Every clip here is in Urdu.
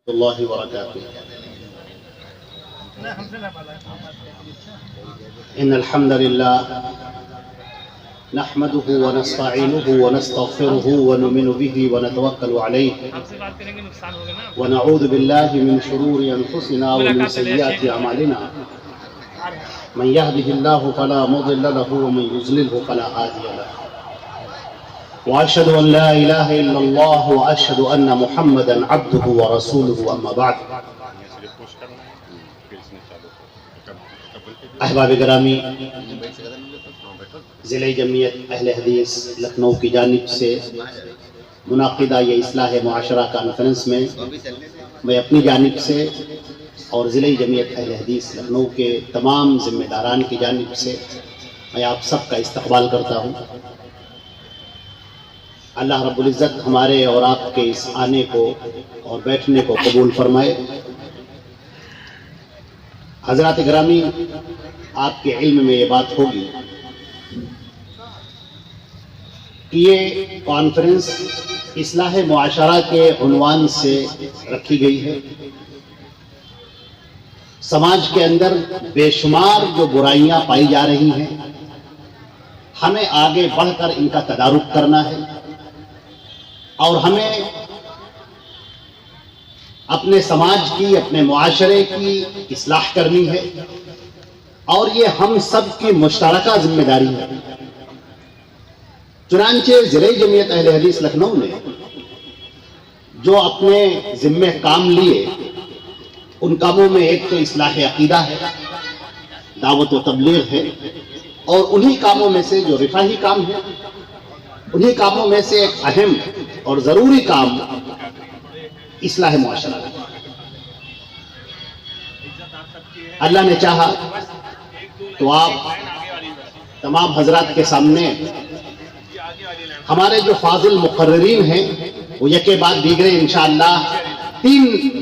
الله وبركاته. إن الحمد لله نحمده ونستعينه ونستغفره ونؤمن به ونتوكل عليه ونعوذ بالله من شرور أنفسنا ومن سيئات أعمالنا من يهده الله فلا مضل له ومن يضلله فلا هادي له وأشهد أن لا إله إلا الله وأشهد أن محمدا عبده ورسوله أما بعد. احباب گرامی، ضلع جمعیت اہل حدیث لکھنؤ کی جانب سے منعقدہ یہ اصلاح معاشرہ کانفرنس میں میں اپنی جانب سے اور ضلع جمعیت اہل حدیث لکھنؤ کے تمام ذمہ داران کی جانب سے میں آپ سب کا استقبال کرتا ہوں. اللہ رب العزت ہمارے اور آپ کے اس آنے کو اور بیٹھنے کو قبول فرمائے. حضرات گرامی، آپ کے علم میں یہ بات ہوگی کہ یہ کانفرنس اصلاح معاشرہ کے عنوان سے رکھی گئی ہے. سماج کے اندر بے شمار جو برائیاں پائی جا رہی ہیں، ہمیں آگے بڑھ کر ان کا تدارک کرنا ہے اور ہمیں اپنے سماج کی، اپنے معاشرے کی اصلاح کرنی ہے اور یہ ہم سب کی مشترکہ ذمہ داری ہے. چنانچہ ضلع جمعیت اہل حدیث لکھنؤ نے جو اپنے ذمہ کام لیے، ان کاموں میں ایک تو اصلاح عقیدہ ہے، دعوت و تبلیغ ہے، اور انہی کاموں میں سے جو رفاہی کام ہے، انہی کاموں میں سے ایک اہم اور ضروری کام اصلاح معاشرہ ہے. اللہ نے چاہا تو آپ تمام حضرات کے سامنے ہمارے جو فاضل مقررین ہیں وہ یکے بعد دیگرے انشاءاللہ 3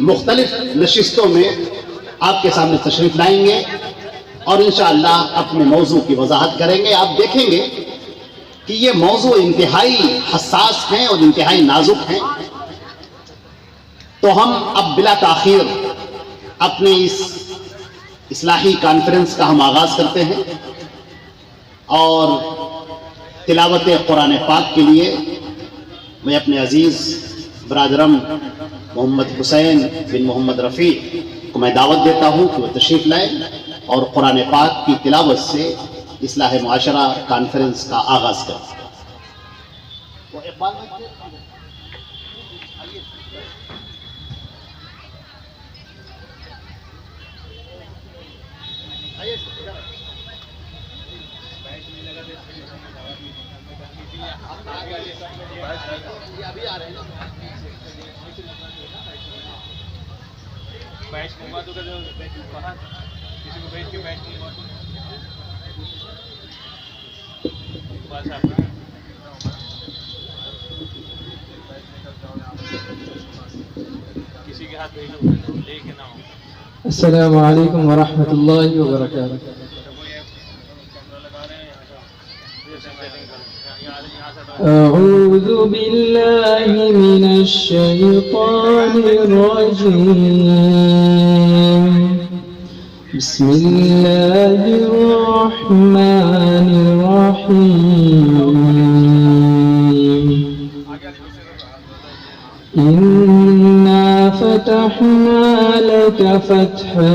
مختلف نشستوں میں آپ کے سامنے تشریف لائیں گے اور انشاءاللہ اپنے موضوع کی وضاحت کریں گے. آپ دیکھیں گے کہ یہ موضوع انتہائی حساس ہیں اور انتہائی نازک ہیں. تو ہم اب بلا تاخیر اپنے اس اصلاحی کانفرنس کا ہم آغاز کرتے ہیں اور تلاوت قرآن پاک کے لیے میں اپنے عزیز برادرم محمد حسین بن محمد رفیع کو میں دعوت دیتا ہوں کہ وہ تشریف لائیں اور قرآن پاک کی تلاوت سے اصلاح معاشرہ کانفرنس کا آغاز کریں. السلام علیکم ورحمۃ اللہ وبرکاتہ. أعوذ بالله من الشيطان الرجيم. بسم الله الرحمن الرحيم. إنا فتحنا لك فتحا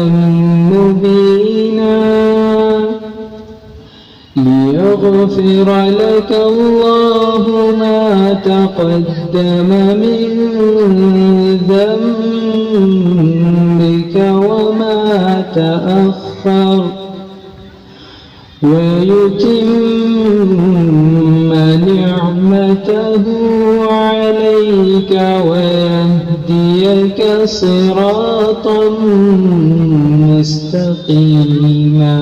مبينا ليغفر لك الله ما تقدم من ذنبك وما تأخر ويتم نعمته عليك ويهديك صراطا مستقيما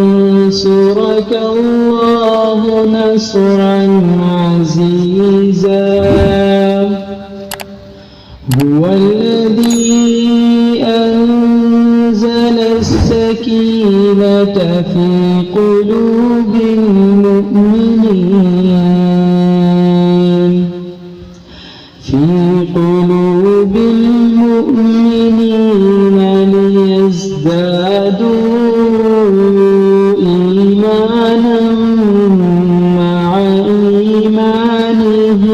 وينصرك الله نصرا عزيزا. هو الذي أنزل السكينة في قلوب المؤمنين في قلوب المؤمنين ليزدادوا إيمانا مع إيمانهم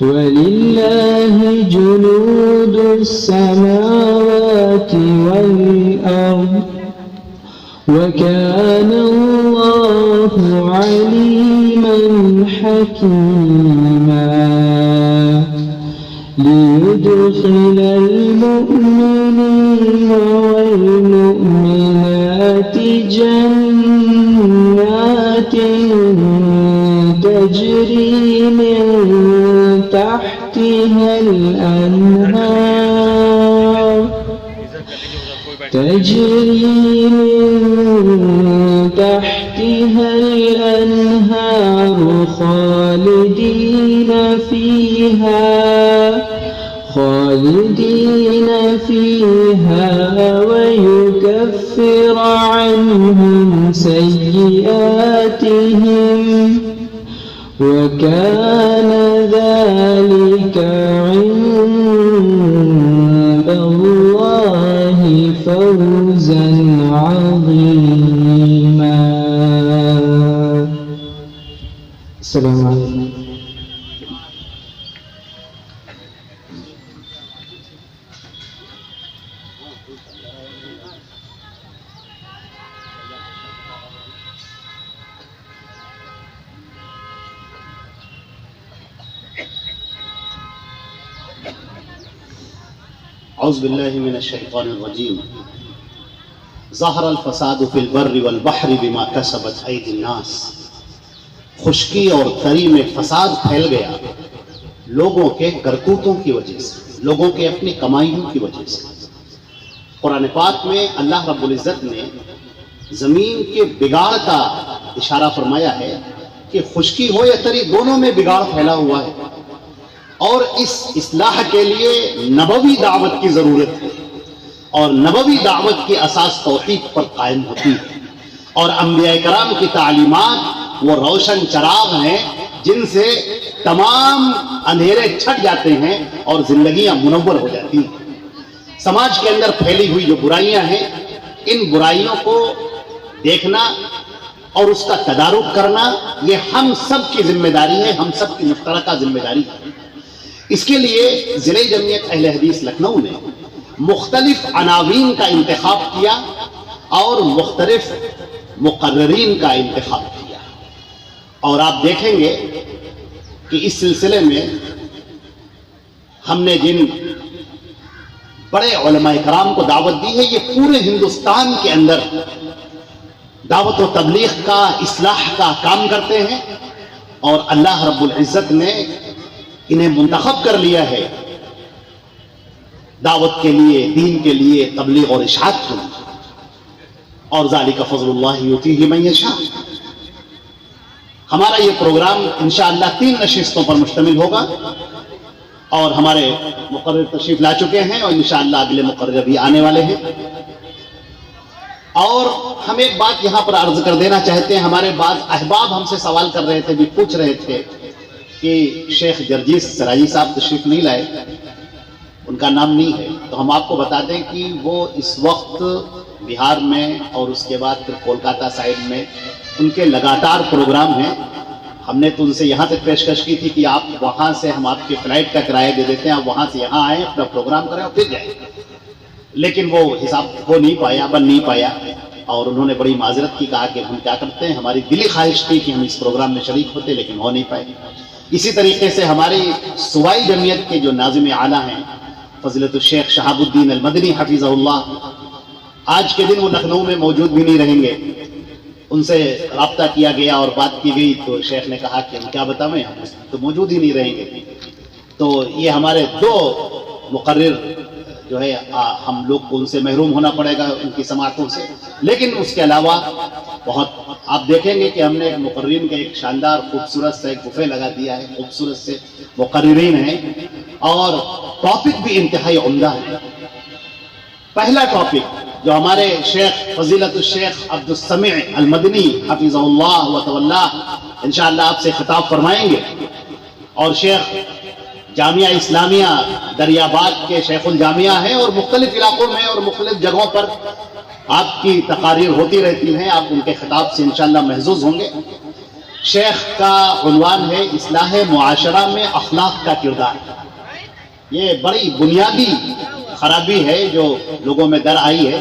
ولله جنود السماوات والأرض وكان الله عليما حكيما ليدخل المؤمنين والمؤمنات جنات تجري من تحتها الأنهار خالدين فيها ويكفر عنهم سيئاتهم وكان ذلك عند الله فوزا عظيما. السلام عليكم. اعوذ باللہ من الشیطان الرجیم. ظہر الفساد فی البر والبحر بما کسبت ایدی الناس. خشکی اور تری میں فساد پھیل گیا لوگوں کے کرتوتوں کی وجہ سے، لوگوں کے اپنی کمائیوں کی وجہ سے. قرآن پاک میں اللہ رب العزت نے زمین کے بگاڑ کا اشارہ فرمایا ہے کہ خشکی ہو یا تری دونوں میں بگاڑ پھیلا ہوا ہے، اور اس اصلاح کے لیے نبوی دعوت کی ضرورت ہے، اور نبوی دعوت کی اساس توحید پر قائم ہوتی ہے. اور انبیاء کرام کی تعلیمات وہ روشن چراغ ہیں جن سے تمام اندھیرے چھٹ جاتے ہیں اور زندگیاں منور ہو جاتی ہیں. سماج کے اندر پھیلی ہوئی جو برائیاں ہیں، ان برائیوں کو دیکھنا اور اس کا تدارک کرنا یہ ہم سب کی ذمہ داری ہے، ہم سب کی مشترکہ ذمہ داری ہے. اس کے لیے ضلع جمعیت اہل حدیث لکھنؤ نے مختلف عناوین کا انتخاب کیا اور مختلف مقررین کا انتخاب کیا، اور آپ دیکھیں گے کہ اس سلسلے میں ہم نے جن بڑے علماء کرام کو دعوت دی ہے، یہ پورے ہندوستان کے اندر دعوت و تبلیغ کا، اصلاح کا کام کرتے ہیں، اور اللہ رب العزت نے انہیں منتخب کر لیا ہے دعوت کے لیے، دین کے لیے، تبلیغ اور ارشاد کے لیے. اور ذالک فضل اللہ یؤتیہ من یشاء. ہمارا یہ پروگرام انشاءاللہ 3 نشستوں پر مشتمل ہوگا، اور ہمارے مقرر تشریف لا چکے ہیں اور انشاءاللہ اگلے مقرر بھی آنے والے ہیں. اور ہم ایک بات یہاں پر عرض کر دینا چاہتے ہیں. ہمارے بعض احباب ہم سے سوال کر رہے تھے، بھی پوچھ رہے تھے کہ شیخ جرجیس سراجی صاحب تشریف نہیں لائے، ان کا نام نہیں ہے. تو ہم آپ کو بتا دیں کہ وہ اس وقت بہار میں اور اس کے بعد پھر کولکاتہ سائڈ میں ان کے لگاتار پروگرام ہیں. ہم نے تو ان سے یہاں تک پیشکش کی تھی کہ آپ وہاں سے ہم آپ کی فلائٹ کا کرایہ دے دیتے ہیں، آپ وہاں سے یہاں آئیں، اپنا پروگرام کریں اور پھر جائیں. لیکن وہ حساب ہو نہیں پایا، بن نہیں پایا، اور انہوں نے بڑی معذرت کی، کہا کہ ہم کیا کرتے ہیں، ہماری دلی خواہش تھی کہ ہم اس پروگرام میں شریک ہوتے لیکن ہو نہیں پائے. اسی طریقے سے ہماری صوبائی جمعیت کے جو ناظم اعلیٰ ہیں فضیلت الشیخ شہاب الدین المدنی حفظہ اللہ، آج کے دن وہ لکھنؤ میں موجود بھی نہیں رہیں گے. ان سے رابطہ کیا گیا اور بات کی گئی تو شیخ نے کہا کہ ہم کیا بتائیں، ہم تو موجود ہی نہیں رہیں گے. تو یہ ہمارے 2 مقرر جو ہے ہم لوگ کو ان سے محروم ہونا پڑے گا، ان کی سماعتوں سے. لیکن اس کے علاوہ بہت آپ دیکھیں گے کہ ہم نے مقررین کا ایک شاندار خوبصورت سے ایک بفے لگا دیا ہے، خوبصورت سے مقررین ہیں، اور ٹاپک بھی انتہائی عمدہ ہے. پہلا ٹاپک جو ہمارے شیخ فضیلت الشیخ عبد السمیع المدنی حفظہ اللہ و تولا انشاءاللہ آپ سے خطاب فرمائیں گے، اور شیخ جامعہ اسلامیہ دریاباد کے شیخ الجامعہ ہیں، اور مختلف علاقوں میں اور مختلف جگہوں پر آپ کی تقاریر ہوتی رہتی ہیں، آپ ان کے خطاب سے انشاءاللہ محظوظ ہوں گے۔ شیخ کا عنوان ہے اصلاح معاشرہ میں اخلاق کا کردار۔ یہ بڑی بنیادی خرابی ہے جو لوگوں میں در آئی ہے۔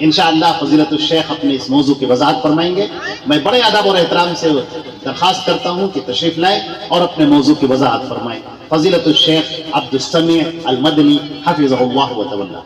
انشاءاللہ فضیلت الشیخ اپنے اس موضوع کی وضاحت فرمائیں گے۔ میں بڑے ادب اور احترام سے درخواست کرتا ہوں کہ تشریف لائیں اور اپنے موضوع کی وضاحت فرمائیں۔ فضیلت الشیخ عبد السمیع المدنی حفظہ اللہ و تولی۔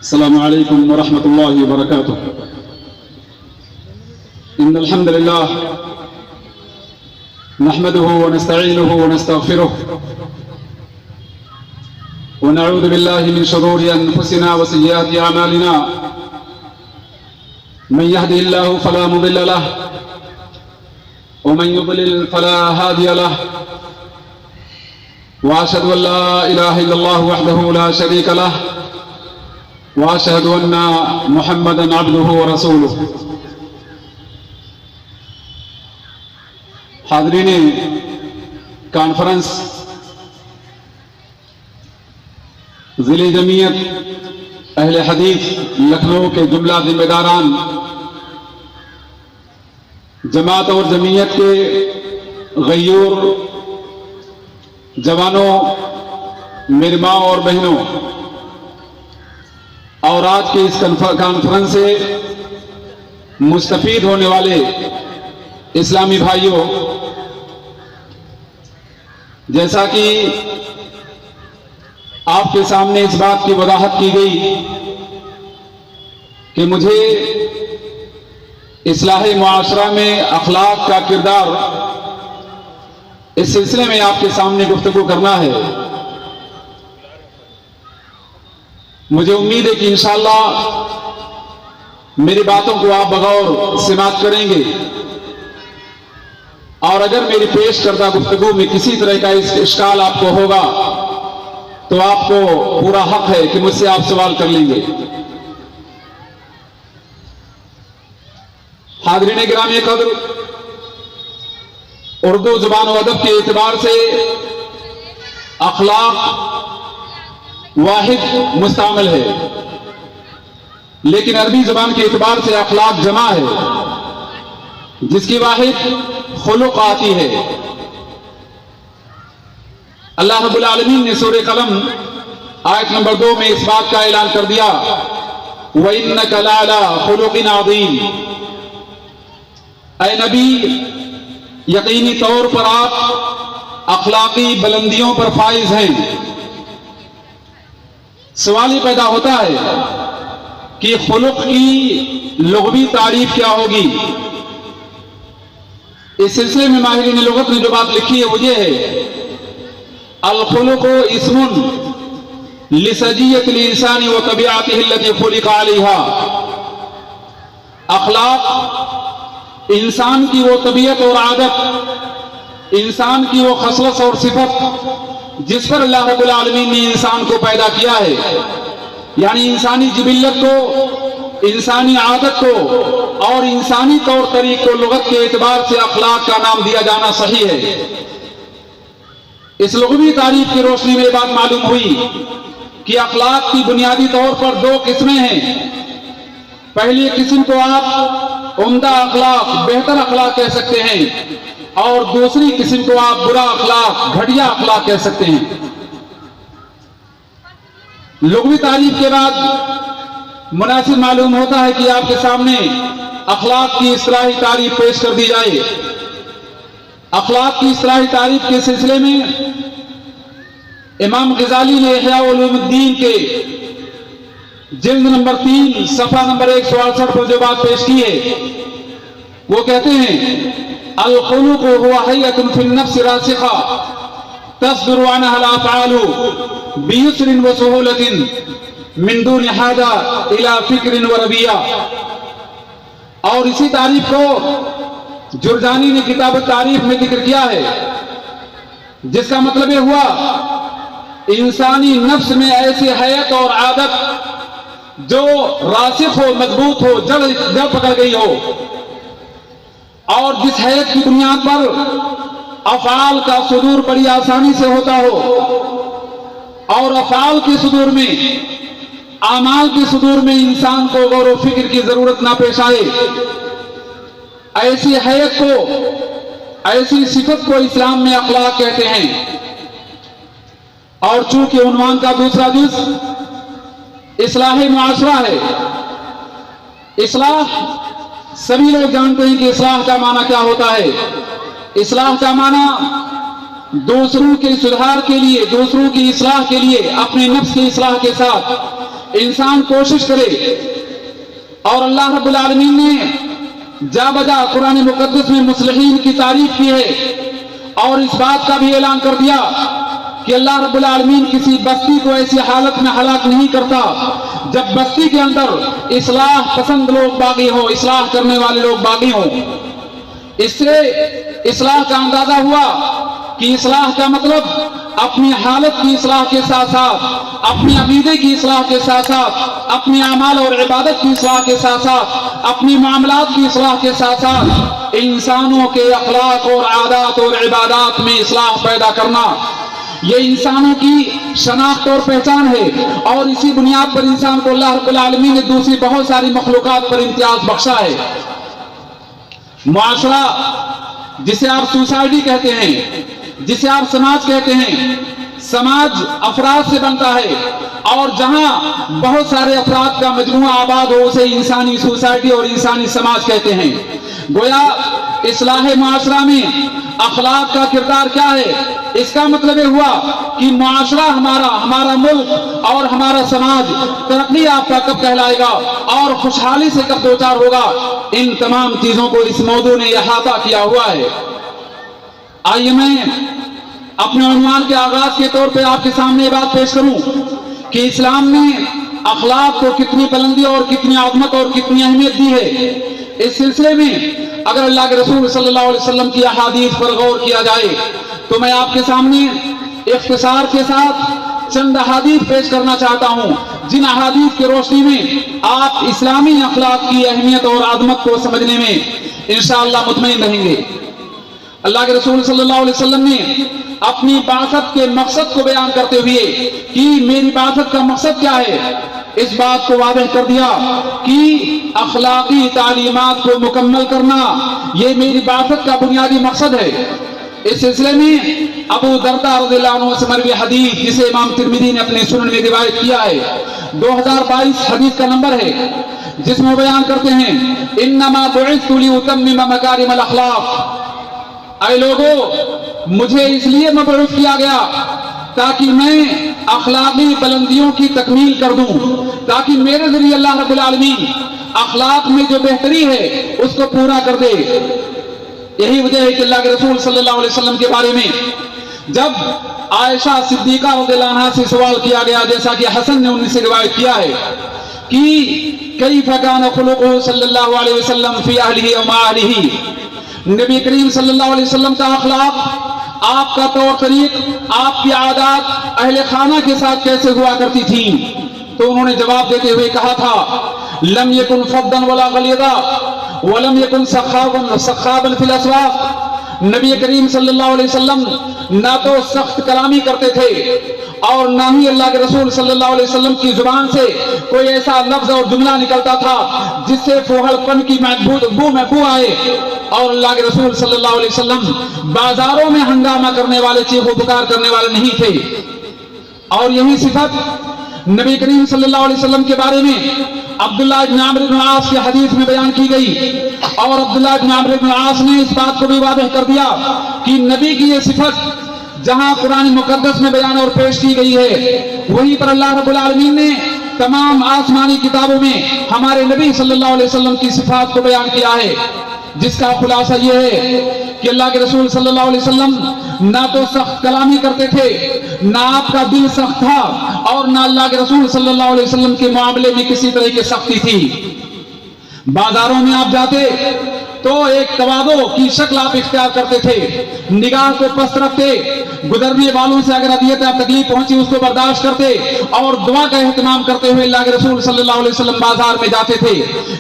السلام علیکم ورحمۃ اللہ وبرکاتہ۔ ان الحمد للہ نحمده ونستعینه ونستغفره ونعوذ باللہ من شرور انفسنا وسیئات اعمالنا، من يهده الله فلا مضل له ومن يضلل فلا هادي له، واشهد ان لا اله الا الله وحده لا شريك له، واشهد ان محمدا عبده ورسوله۔ حاضرین کانفرنس، ضلع جمعیت اہل حدیث لکھنؤ کے جملہ ذمہ داران، جماعت اور جمعیت کے غیور جوانوں، میری ماں اور بہنوں، اور آج کے اس کانفرنس سے مستفید ہونے والے اسلامی بھائیوں، جیسا کہ آپ کے سامنے اس بات کی وضاحت کی گئی کہ مجھے اصلاح معاشرہ میں اخلاق کا کردار، اس سلسلے میں آپ کے سامنے گفتگو کرنا ہے۔ مجھے امید ہے کہ انشاءاللہ میری باتوں کو آپ بغور سماعت کریں گے، اور اگر میری پیش کردہ گفتگو میں کسی طرح کا اشکال آپ کو ہوگا تو آپ کو پورا حق ہے کہ مجھ سے آپ سوال کر لیں گے۔ حاضرین گرامی قدر، اردو زبان و ادب کے اعتبار سے اخلاق واحد مستعمل ہے، لیکن عربی زبان کے اعتبار سے اخلاق جمع ہے، جس کی واحد خلق آتی ہے۔ اللہ رب العالمین نے سورہ قلم آیت نمبر 2 میں اس بات کا اعلان کر دیا، وَإِنَّكَ لَعَلَىٰ خُلُقٍ عَظِيمٍ۔ اے نبی، یقینی طور پر آپ اخلاقی بلندیوں پر فائز ہیں۔ سوال یہ پیدا ہوتا ہے کہ خلق کی لغوی تعریف کیا ہوگی؟ اس سلسلے میں ماہرین لغت نے جو بات لکھی ہے وہ یہ ہے، الخلق اسم لسجیت الانسان وطبیعته التي خلق علیہا۔ اخلاق انسان کی وہ طبیعت اور عادت، انسان کی وہ خصلت اور صفت جس پر اللہ رب العالمین نے انسان کو پیدا کیا ہے، یعنی انسانی جبلت کو، انسانی عادت کو اور انسانی طور طریق کو لغت کے اعتبار سے اخلاق کا نام دیا جانا صحیح ہے۔ اس لغوی تعریف کی روشنی میں بات معلوم ہوئی کہ اخلاق کی بنیادی طور پر 2 قسمیں ہیں۔ پہلی قسم کو آپ عمدہ اخلاق، بہتر اخلاق کہہ سکتے ہیں، اور دوسری قسم کو آپ برا اخلاق، گھٹیا اخلاق کہہ سکتے ہیں۔ لغوی تعریف کے بعد مناسب معلوم ہوتا ہے کہ آپ کے سامنے اخلاق کی اصلاحی تعریف پیش کر دی جائے۔ اخلاق کی اصلاحی تعریف کے سلسلے میں امام غزالی نے احیاء علوم الدین کے جلد نمبر 3 صفحہ نمبر 168 پر جو بات پیش کی ہے وہ کہتے ہیں الخلق هو هيئة في النفس راسخة تصدر عنها الافعال بيسر وسهولة من دون حاجة الى فکر وربیہ۔ اور اسی تعریف کو جرجانی نے کتاب تعریف میں ذکر کیا ہے، جس کا مطلب یہ ہوا انسانی نفس میں ایسی حیت اور عادت جو راسخ ہو، مضبوط ہو، جڑ پکڑ گئی ہو، اور جس حیت کی بنیاد پر افعال کا صدور بڑی آسانی سے ہوتا ہو، اور افعال کے صدور میں، اعمال کے صدور میں انسان کو غور و فکر کی ضرورت نہ پیش آئے، ایسی حیت کو، ایسی صفت کو اسلام میں اخلاق کہتے ہیں۔ اور چونکہ عنوان کا دوسرا جز اصلاح معاشرہ ہے، اصلاح سبھی لوگ جانتے ہیں کہ اصلاح کا معنی کیا ہوتا ہے۔ اصلاح کا معنی دوسروں کے سدھار کے لیے، دوسروں کی اصلاح کے لیے اپنے نفس کی اصلاح کے ساتھ انسان کوشش کرے۔ اور اللہ رب العالمین نے جا بجا قرآن مقدس میں مصلحین کی تعریف کی ہے، اور اس بات کا بھی اعلان کر دیا کہ اللہ رب العالمین کسی بستی کو ایسی حالت میں ہلاک نہیں کرتا جب بستی کے اندر اصلاح پسند لوگ باقی ہوں، اصلاح کرنے والے لوگ باقی ہوں۔ اس سے اصلاح کا اندازہ ہوا کہ اصلاح کا مطلب اپنی حالت کی اصلاح کے ساتھ ساتھ، اپنی عقیدے کی اصلاح کے ساتھ ساتھ، اپنی اعمال اور عبادت کی اصلاح کے ساتھ ساتھ، اپنی معاملات کی اصلاح کے ساتھ ساتھ انسانوں کے اخلاق اور عادات اور عبادات میں اصلاح پیدا کرنا، یہ انسانوں کی شناخت اور پہچان ہے۔ اور اسی بنیاد پر انسان کو اللہ رب العالمین نے دوسری بہت ساری مخلوقات پر امتیاز بخشا ہے۔ معاشرہ جسے آپ سوسائٹی کہتے ہیں، جسے آپ سماج کہتے ہیں، سماج افراد سے بنتا ہے، اور جہاں بہت سارے افراد کا مجموعہ آباد ہو اسے انسانی سوسائٹی اور انسانی سماج کہتے ہیں۔ گویا اصلاح معاشرہ میں اخلاق کا کردار کیا ہے؟ اس کا مطلب یہ ہوا کہ معاشرہ ہمارا ملک اور ہمارا سماج ترقی یافتہ کب کہلائے گا اور خوشحالی سے کب دوچار ہوگا، ان تمام چیزوں کو اس موضوع نے احاطہ کیا ہوا ہے۔ آئیے میں اپنے عنوان کے آغاز کے طور پہ آپ کے سامنے یہ بات پیش کروں کہ اسلام نے اخلاق کو کتنی بلندی اور کتنی عظمت اور کتنی اہمیت دی ہے۔ اس سلسلے میں اگر اللہ کے رسول صلی اللہ علیہ وسلم کی احادیث پر غور کیا جائے تو میں آپ کے سامنے اختصار کے ساتھ چند احادیث پیش کرنا چاہتا ہوں، جن احادیث کی روشنی میں آپ اسلامی اخلاق کی اہمیت اور عظمت کو سمجھنے میں انشاءاللہ مطمئن رہیں گے۔ اللہ کے رسول صلی اللہ علیہ وسلم نے اپنی بعثت کے مقصد کو بیان کرتے ہوئے کہ میری بعثت کا مقصد کیا ہے، اس بات کو واضح کر دیا کہ اخلاقی تعلیمات کو مکمل کرنا یہ میری بعثت کا بنیادی مقصد ہے۔ اس سلسلے میں ابو درداء رضی اللہ عنہ سے مروی حدیث جسے امام ترمذی نے اپنے سنن میں روایت کیا ہے، 2022 حدیث کا نمبر ہے، جس میں بیان کرتے ہیں انما بعثت لاتمم مکارم الاخلاق، اے لوگو مجھے اس لیے مبعوث کیا گیا تاکہ میں اخلاقی بلندیوں کی تکمیل کر دوں، تاکہ میرے ذریعے اللہ رب العالمین اخلاق میں جو بہتری ہے اس کو پورا کر دے۔ یہی وجہ ہے کہ اللہ کے رسول صلی اللہ علیہ وسلم کے بارے میں جب عائشہ صدیقہ رضی اللہ عنہا سے سوال کیا گیا، جیسا کہ حسن نے ان سے روایت کیا ہے کہ کیف کان خلقہ صلی اللہ علیہ وسلم فی اہلہ و مع اہلہ، نبی کریم صلی اللہ علیہ وسلم کا اخلاق، آپ کا طور طریق، آپ کی عادات اہل خانہ کے ساتھ کیسے ہوا کرتی تھیں؟ تو انہوں نے جواب دیتے ہوئے کہا تھا لم یکن فظا ولا غلیظا ولم یکن سخابا فی الاسواق، نبی کریم صلی اللہ علیہ وسلم نہ تو سخت کلامی کرتے تھے اور نہ ہی اللہ کے رسول صلی اللہ علیہ وسلم کی زبان سے کوئی ایسا لفظ اور جملہ نکلتا تھا جس سے فوہڑ پن کی بو آئے، اور اللہ کے رسول صلی اللہ علیہ وسلم بازاروں میں ہنگامہ کرنے والے، چیخ و پکار کرنے والے نہیں تھے۔ اور یہی صفت نبی کریم صلی اللہ علیہ وسلم کے بارے میں عبداللہ ابن عمرو بن العاص کی حدیث میں بیان کی گئی، اور عبداللہ ابن عمرو بن العاص نے اس بات کو بھی واضح کر دیا کہ نبی کی یہ صفت جہاں قرآن مقدس میں بیان اور پیش کی گئی ہے، وہیں پر اللہ رب العالمین نے تمام آسمانی کتابوں میں ہمارے نبی صلی اللہ علیہ وسلم کی صفات کو بیان کیا ہے، جس کا خلاصہ یہ ہے کہ اللہ کے رسول صلی اللہ علیہ وسلم نہ تو سخت کلامی کرتے تھے، نہ آپ کا دل سخت تھا، اور نہ اللہ کے رسول صلی اللہ علیہ وسلم کے معاملے میں کسی طرح کی سختی تھی۔ بازاروں میں آپ جاتے تو ایک تواضع کی شکل آپ اختیار کرتے تھے، نگاہ کو پست رکھتے، گزرنے والوں سے اگر اذیت یا تکلیف پہنچی اس کو برداشت کرتے، اور دعا کا اہتمام کرتے ہوئے اللہ کے رسول صلی اللہ علیہ وسلم بازار میں جاتے تھے۔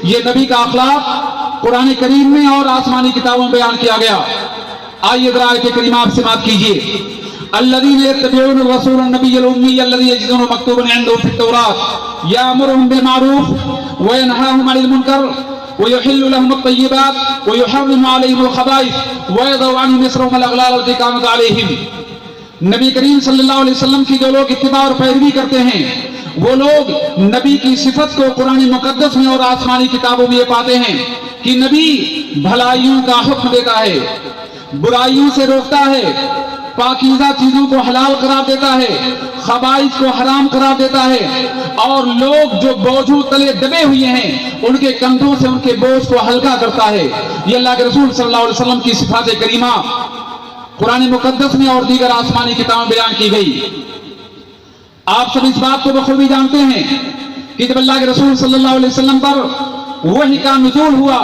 یہ نبی کا اخلاق قرآن کریم میں اور آسمانی کتابوں میں بیان کیا گیا۔ آئیے ذرا آیت کریمہ آپ سماعت کیجیے۔ الذین یتبعون الرسول النبی الامی الذی یجدونه مکتوبا عنده فی التوراۃ یأمرهم بالمعروف وینہاهم عن المنکر ویحل لهم الطیبات ویحرم علیہم الخبائث ویضع عنہم اصرهم الاغلال التی کانت علیہم۔ نبی کریم صلی اللہ علیہ وسلم کی جو لوگ اتباع اور پیروی کرتے ہیں، وہ لوگ نبی کی صفت کو قرآن مقدس میں اور آسمانی کتابوں میں یہ پاتے ہیں کہ نبی بھلائیوں کا حکم دیتا ہے، برائیوں سے روکتا ہے، پاکیزہ چیزوں کو حلال قرار دیتا ہے، خبائث کو حرام قرار دیتا ہے، اور لوگ جو بوجھوں تلے دبے ہوئے ہیں ان کے کندھوں سے ان کے بوجھ کو ہلکا کرتا ہے۔ یہ اللہ کے رسول صلی اللہ علیہ وسلم کی صفات کریمہ قرآن مقدس میں اور دیگر آسمانی کتابوں میں بیان کی گئی۔ آپ سب اس بات کو بخوبی جانتے ہیں کہ جب اللہ کے رسول صلی اللہ علیہ وسلم پر وحی کا نزول ہوا،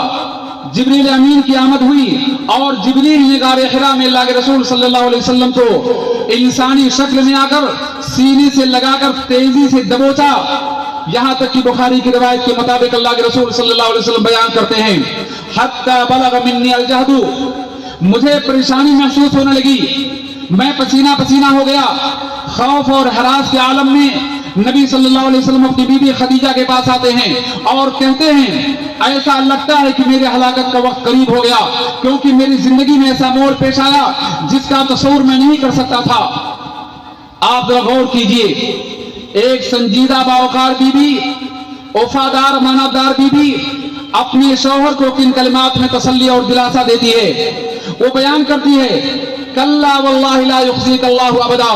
جبریل امین کی آمد ہوئی، اور جبریل نے غار حرا میں اللہ کے رسول صلی اللہ علیہ وسلم کو انسانی شکل میں آ کر سینے سے لگا کر تیزی سے دبوچا، یہاں تک کہ بخاری کی روایت کے مطابق اللہ کے رسول صلی اللہ علیہ وسلم بیان کرتے ہیں حتی بلغ منی الجہد، مجھے پریشانی محسوس ہونے لگی، میں پسینہ پسینہ ہو گیا۔ خوف اور ہراس کے عالم میں نبی صلی اللہ علیہ وسلم اپنی بیوی خدیجہ کے پاس آتے ہیں اور کہتے ہیں ایسا لگتا ہے کہ میرے ہلاکت کا وقت قریب ہو گیا، کیونکہ میری زندگی میں ایسا موڑ پیش آیا جس کا تصور میں نہیں کر سکتا تھا۔ آپ ذرا غور کیجئے، ایک سنجیدہ باوقار بیوی، وفادار مانبدار بیوی اپنے شوہر کو کن کلمات میں تسلی اور دلاسا دیتی ہے؟ وہ بیان کرتی ہے کلا واللہ لا یخزیک اللہ ابدا،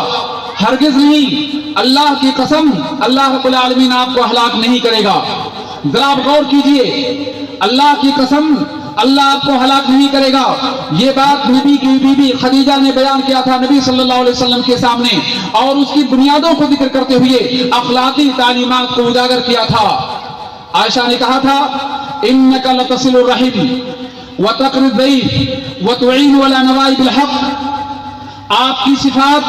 ہرگز نہیں، اللہ کی قسم اللہ رب العالمین آپ کو ہلاک نہیں کرے گا۔ ذرا آپ غور کیجئے، اللہ کی قسم اللہ آپ کو ہلاک نہیں کرے گا، یہ بات نبی کی بیوی خدیجہ نے بیان کیا تھا نبی صلی اللہ علیہ وسلم کے سامنے، اور اس کی بنیادوں کو ذکر کرتے ہوئے اخلاقی تعلیمات کو اجاگر کیا تھا۔ عائشہ نے کہا تھا انک لتصل الرحم وتقری الضیف وتعین علی نوائب الحق، آپ کی صفات،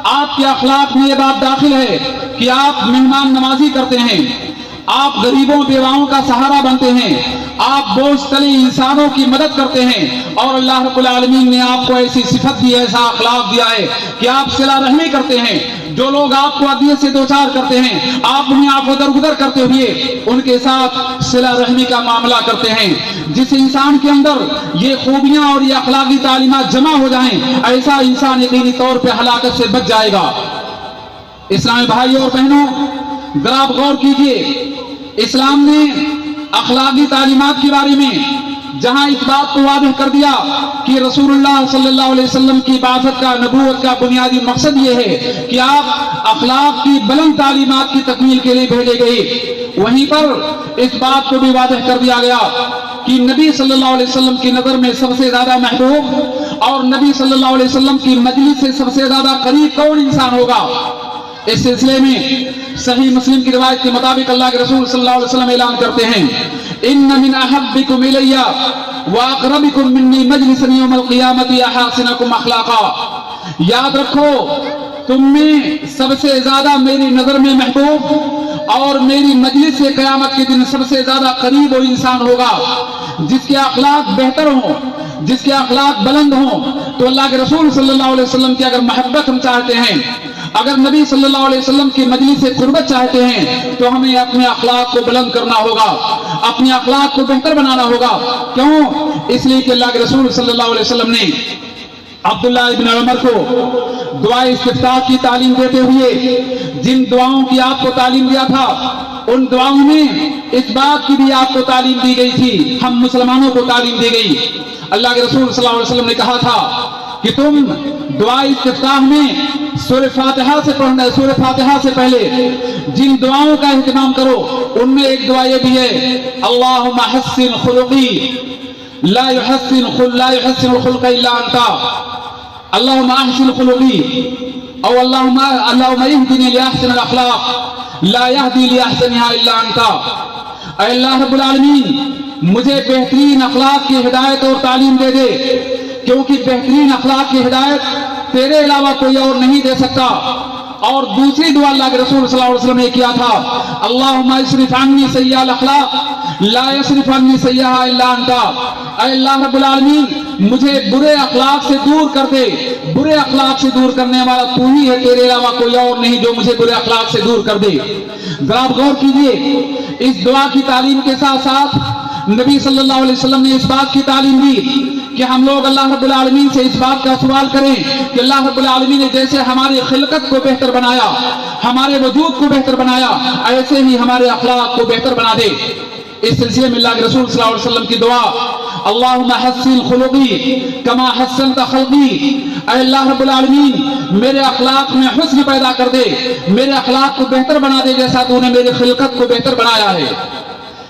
آپ کے اخلاق میں یہ بات داخل ہے کہ آپ مہمان نوازی کرتے ہیں، آپ غریبوں بیواؤں کا سہارا بنتے ہیں، آپ بوجھ تلے انسانوں کی مدد کرتے ہیں، اور اللہ رب العالمین نے آپ کو ایسی صفت دی، ایسا اخلاق دیا ہے کہ آپ صلہ رحمی کرتے ہیں۔ جو لوگ آپ کو اذیت سے دوچار کرتے ہیں، آپ انہیں عفو درگزر کرتے ہوئے ان کے ساتھ صلہ رحمی کا معاملہ کرتے ہیں۔ جس انسان کے اندر یہ خوبیاں اور یہ اخلاقی تعلیمات جمع ہو جائیں، ایسا انسان یقینی طور پہ ہلاکت سے بچ جائے گا۔ اسلامی بھائیوں اور بہنوں، ذرا آپ غور کیجئے، اسلام نے اخلاقی تعلیمات کے بارے میں جہاں اس بات کو واضح کر دیا کہ رسول اللہ صلی اللہ علیہ وسلم کی بعثت کا، نبوت کا بنیادی مقصد یہ ہے کہ آپ اخلاق کی بلند تعلیمات کی تکمیل کے لیے بھیجے گئے، وہیں پر اس بات کو بھی واضح کر دیا گیا کہ نبی صلی اللہ علیہ وسلم کی نظر میں سب سے زیادہ محبوب اور نبی صلی اللہ علیہ وسلم کی مجلس سے سب سے زیادہ قریب کون انسان ہوگا۔ اس سلسلے میں صحیح مسلم کی روایت کے مطابق اللہ کے رسول صلی اللہ علیہ وسلم اعلان کرتے ہیں ان من احبکم الی واقربکم منی مجلسا یوم القیامت احاسنکم اخلاقا، یاد رکھو تم میں سب سے زیادہ میری نظر میں محبوب اور میری مجلس سے قیامت کے دن سب سے زیادہ قریب وہ انسان ہوگا جس کے اخلاق بہتر ہوں، جس کے اخلاق بلند ہوں۔ تو اللہ کے رسول صلی اللہ علیہ وسلم کی اگر محبت ہم چاہتے ہیں، اگر نبی صلی اللہ علیہ وسلم کی مجلس سے قربت چاہتے ہیں، تو ہمیں اپنے اخلاق کو بلند کرنا ہوگا، اپنے اخلاق کو بہتر بنانا ہوگا۔ کیوں؟ اس لیے کہ اللہ کے رسول صلی اللہ علیہ وسلم نے عبداللہ ابن عمر کو دعائے استفتاح کی تعلیم دیتے ہوئے جن دعاؤں کی آپ کو تعلیم دیا تھا ان دعاؤں میں اس بات کی بھی آپ کو تعلیم دی گئی تھی، ہم مسلمانوں کو تعلیم دی گئی۔ اللہ کے رسول صلی اللہ علیہ وسلم نے کہا تھا کہ تم دعائے استفتاح میں سورہ فاتحہ سے پہلے جن دعاؤں کا اہتمام کرو ان میں ایک دعا یہ بھی ہے، اللہم حسن خلقی لا يحسن الخلق الا انت، اللہم احسن خلقی، او اللہم اہدنی لاحسن الاخلاق لا یہدی لاحسنها الا انت۔ اے اللہ رب العالمین مجھے بہترین اخلاق کی ہدایت اور تعلیم دے دے، کیونکہ بہترین اخلاق کی ہدایت تیرے علاوہ کوئی اور نہیں دے سکتا۔ اور دوسری دعا اللہ کے رسول صلی اللہ علیہ وسلم نے کیا تھا، اللہم اصرف عنی سیئ الاخلاق لا یصرف عنی سیئھا الا انت۔ اے اللہ رب العالمین مجھے برے اخلاق سے دور کر دے، برے اخلاق سے دور کرنے والا تو ہی ہے، تیرے علاوہ کوئی اور نہیں جو مجھے برے اخلاق سے دور کر دے۔ ذرا آپ غور کیجئے، اس دعا کی تعلیم کے ساتھ ساتھ نبی صلی اللہ علیہ وسلم نے اس بات کی تعلیم دی کہ ہم لوگ اللہ رب العالمین سے اس بات کا سوال کریں کہ اللہ رب العالمین نے جیسے ہماری خلقت کو بہتر بنایا، ہمارے وجود کو بہتر بنایا، ایسے ہی ہمارے اخلاق کو بہتر بنا دے۔ اس سلسلے میں اللہ کے رسول صلی اللہ علیہ وسلم کی دعا، اللہم حسن خلقی کما حسنت خلقی، اے اللہ رب العالمین میرے اخلاق میں حسن پیدا کر دے، میرے اخلاق کو بہتر بنا دے جیسا تو نے میری خلقت کو بہتر بنایا ہے۔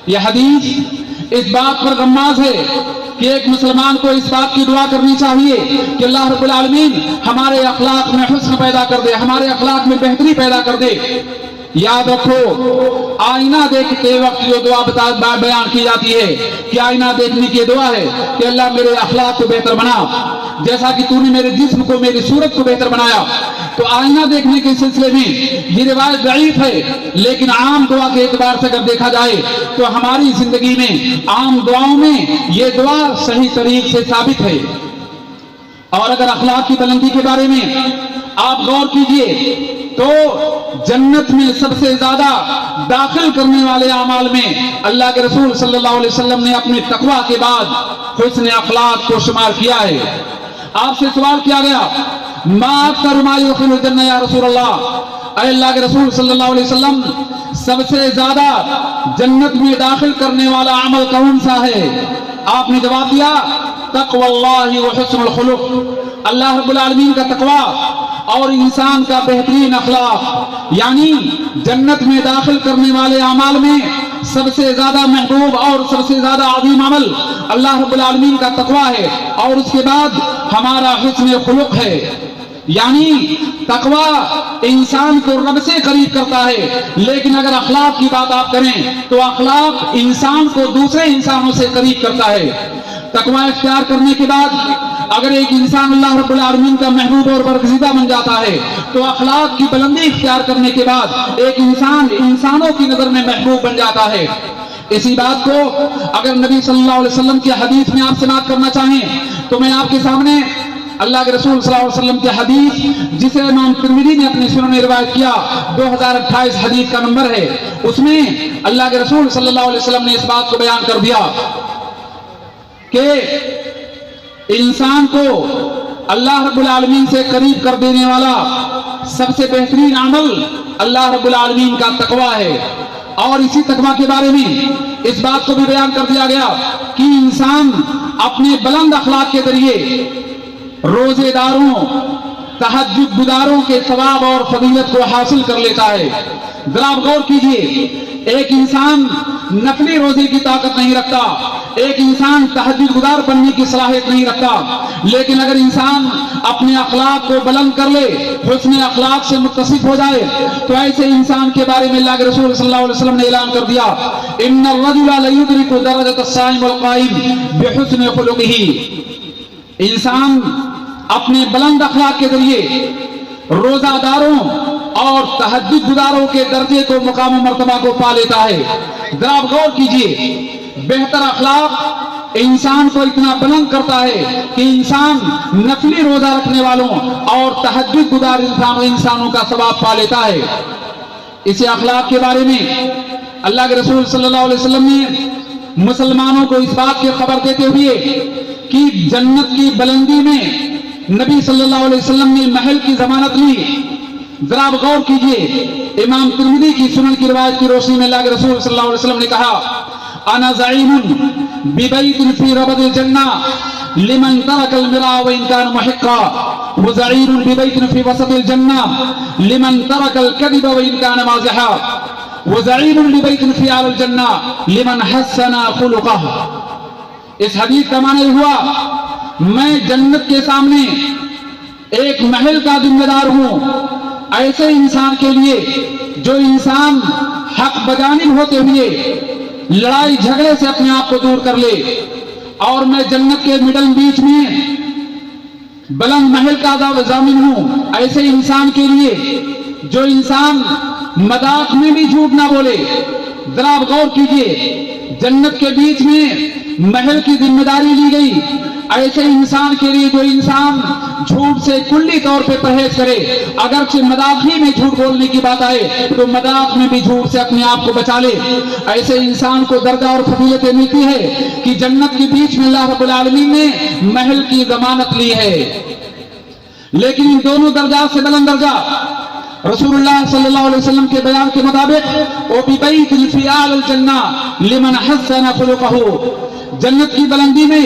یہ حدیث اس بات پر غماز ہے کہ ایک مسلمان کو اس بات کی دعا کرنی چاہیے کہ اللہ رب العالمین ہمارے اخلاق میں حسن پیدا کر دے، ہمارے اخلاق میں بہتری پیدا کر دے۔ یاد رکھو، آئینہ دیکھتے وقت جو دعا بیان کی جاتی ہے کہ آئینہ دیکھنے کی دعا ہے کہ اللہ میرے اخلاق کو بہتر بنا، جیسا کہ تو نے میرے جسم کو، میری صورت کو بہتر بنایا۔ تو آئینہ دیکھنے کے سلسلے میں یہ روایت ضعیف ہے، لیکن عام دعا کے اعتبار سے اگر دیکھا جائے تو ہماری زندگی میں عام دعاؤں میں یہ دعا صحیح طریق سے ثابت ہے۔ اور اگر اخلاق کی بلندی کے بارے میں آپ غور کیجئے تو جنت میں سب سے زیادہ داخل کرنے والے اعمال میں اللہ کے رسول صلی اللہ علیہ وسلم نے اپنے تقویٰ کے بعد حسن اخلاق کو شمار کیا ہے۔ آپ سے سوال کیا گیا، ما اکثر ما یدخل الجنہ یا رسول اللہ، اے اللہ کے رسول صلی اللہ علیہ وسلم سب سے زیادہ جنت میں داخل کرنے والا عمل کون سا ہے؟ آپ نے جواب دیا، تقوی اللہ و حسن الخلق، اللہ رب العالمین کا تقویٰ اور انسان کا بہترین اخلاق۔ یعنی جنت میں داخل کرنے والے اعمال میں سب سے زیادہ محبوب اور سب سے زیادہ عظیم عمل اللہ رب العالمین کا تقویٰ ہے، اور اس کے بعد ہمارا حسن خلق ہے۔ یعنی تقویٰ انسان کو رب سے قریب کرتا ہے، لیکن اگر اخلاق کی بات آپ کریں تو اخلاق انسان کو دوسرے انسانوں سے قریب کرتا ہے۔ تقویٰ اختیار کرنے کے بعد اگر ایک انسان اللہ رب العالمین کا محبوب اور برگزیدہ بن جاتا ہے تو اخلاق کی بلندی اختیار کرنے کے بعد ایک انسان انسانوں کی نظر میں محبوب بن جاتا ہے۔ اسی بات کو اگر نبی صلی اللہ علیہ وسلم کی حدیث میں آپ سماعت کرنا چاہیں تو میں آپ کے سامنے اللہ کے رسول صلی اللہ علیہ وسلم کی حدیث جسے امام ترمذی نے اپنے سنن میں روایت کیا 2028 حدیث کا نمبر ہے، اس میں اللہ کے رسول صلی اللہ علیہ وسلم نے اس بات کو بیان کر دیا کہ انسان کو اللہ رب العالمین سے قریب کر دینے والا سب سے بہترین عمل اللہ رب العالمین کا تقویٰ ہے۔ اور اسی تقویٰ کے بارے میں اس بات کو بھی بیان کر دیا گیا کہ انسان اپنے بلند اخلاق کے ذریعے روزے داروں، تہجد گزاروں کے ثواب اور فضیلت کو حاصل کر لیتا ہے۔ ذرا آپ غور کیجئے، ایک انسان نفلی روزے کی طاقت نہیں رکھتا، ایک انسان تہجد گزار بننے کی صلاحیت نہیں رکھتا، لیکن اگر انسان اپنے اخلاق کو بلند کر لے، حسن اخلاق سے متصف ہو جائے، تو ایسے انسان کے بارے میں اللہ کے رسول صلی اللہ علیہ وسلم نے اعلان کر دیا، ان الرجل لیدرک درجۃ الصائم والقائم بحسن خلقہ، انسان اپنے بلند اخلاق کے ذریعے روزہ داروں اور تہجد گزاروں کے درجے کو، مقام و مرتبہ کو پا لیتا ہے۔ ذرا آپ غور کیجئے، بہتر اخلاق انسان کو اتنا بلند کرتا ہے کہ انسان نفلی روزہ رکھنے والوں اور تہجد گزار انسانوں کا ثواب پا لیتا ہے۔ اسی اخلاق کے بارے میں اللہ کے رسول صلی اللہ علیہ وسلم نے مسلمانوں کو اس بات کی خبر دیتے ہوئے کہ جنت کی بلندی میں نبی صلی اللہ علیہ وسلم نے محل کی ضمانت لی. ذرا آپ غور کیجئے, امام ترمذی کی سنن کی روایت کی روشنی میں اللہ کے رسول صلی اللہ علیہ وسلم نے کہا انا زعیم ببیت فی ربد الجنہ لمن ترک المراء وان كان محقا وزعیر ببیت فی وسط الجنہ لمن ترک الكذب وان كان مازحا وزعیر ببیت فی اعلی الجنہ لمن حسن خلقہ. اس حدیث کا معنی ہوا میں جنت کے سامنے ایک محل کا ذمہ دار ہوں ایسے انسان کے لیے جو انسان حق بجانب ہوتے ہوئے لڑائی جھگڑے سے اپنے آپ کو دور کر لے, اور میں جنت کے مڈل بیچ میں بلند محل کا ضامن ہوں ایسے انسان کے لیے جو انسان مذاق میں بھی جھوٹ نہ بولے. ذرا آپ غور کیجئے, جنت کے بیچ میں محل کی ذمہ داری لی گئی ایسے انسان کے لیے جو انسان جھوٹ سے کلی طور پہ پرہیز کرے, اگرچہ مذاق ہی میں جھوٹ بولنے کی بات آئے تو مذاق میں بھی جھوٹ سے اپنے آپ کو بچا لے. ایسے انسان کو درجہ اور فضیلتیں ملتی ہے کہ جنت کے بیچ میں اللہ رب العالمین نے محل کی ضمانت لی ہے. لیکن ان دونوں درجات سے بلند درجہ رسول اللہ صلی اللہ علیہ وسلم کے بیان کے مطابق او ببیت فی اعلی الجنہ لمن حسن خلقہ, جنت کی بلندی میں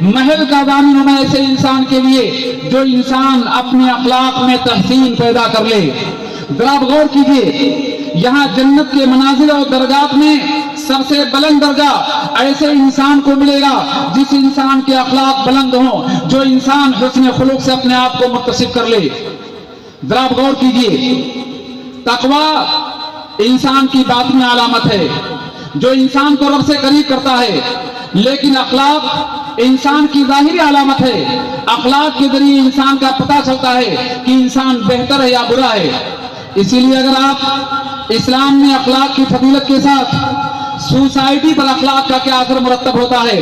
محل کا ضامن ہونا ایسے انسان کے لیے جو انسان اپنے اخلاق میں تحسین پیدا کر لے. ذرا آپ غور کیجئے, یہاں جنت کے منازل اور درجات میں سب سے بلند درجہ ایسے انسان کو ملے گا جس انسان کے اخلاق بلند ہوں, جو انسان حسن خلق سے اپنے آپ کو متصف کر لے. ذرا آپ غور کیجئے, تقوی انسان کی باطنی علامت ہے جو انسان کو رب سے قریب کرتا ہے, لیکن اخلاق انسان کی ظاہری علامت ہے. اخلاق کے ذریعے انسان کا پتہ چلتا ہے کہ انسان بہتر ہے یا برا ہے. اسی لیے اگر آپ اسلام میں اخلاق کی فضیلت کے ساتھ سوسائٹی پر اخلاق کا کیا اثر مرتب ہوتا ہے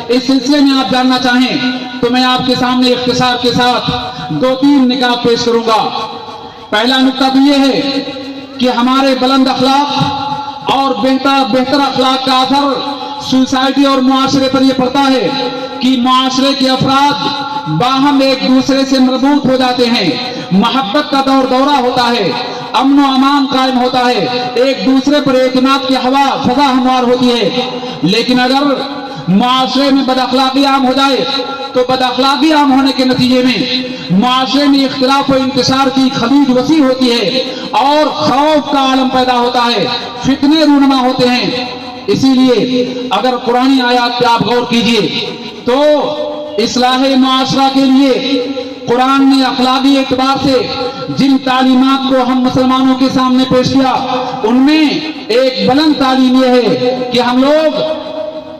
اس سلسلے میں آپ جاننا چاہیں تو میں آپ کے سامنے اختصار کے ساتھ 2-3 نکات پیش کروں گا. پہلا نکتہ تو یہ ہے کہ ہمارے بلند اخلاق اور بہتر اخلاق کا اثر سوسائٹی اور معاشرے پر یہ پڑتا ہے کہ معاشرے کے افراد باہم ایک دوسرے سے مربوط ہو جاتے ہیں, محبت کا دور دورہ ہوتا ہے, امن و امان قائم ہوتا ہے, ایک دوسرے پر اعتماد کی ہوا فضا ہموار ہوتی ہے. لیکن اگر معاشرے میں بد اخلاقی عام ہو جائے تو بد اخلاقی عام ہونے کے نتیجے میں معاشرے میں اختلاف و انتشار کی خلیج وسیع ہوتی ہے اور خوف کا عالم پیدا ہوتا ہے, فتنے رونما ہوتے ہیں. اسی لیے اگر قرآنی آیات پہ آپ غور کیجئے تو اصلاح معاشرہ کے لیے قرآن نے اخلاقی اعتبار سے جن تعلیمات کو ہم مسلمانوں کے سامنے پیش کیا ان میں ایک بلند تعلیم یہ ہے کہ ہم لوگ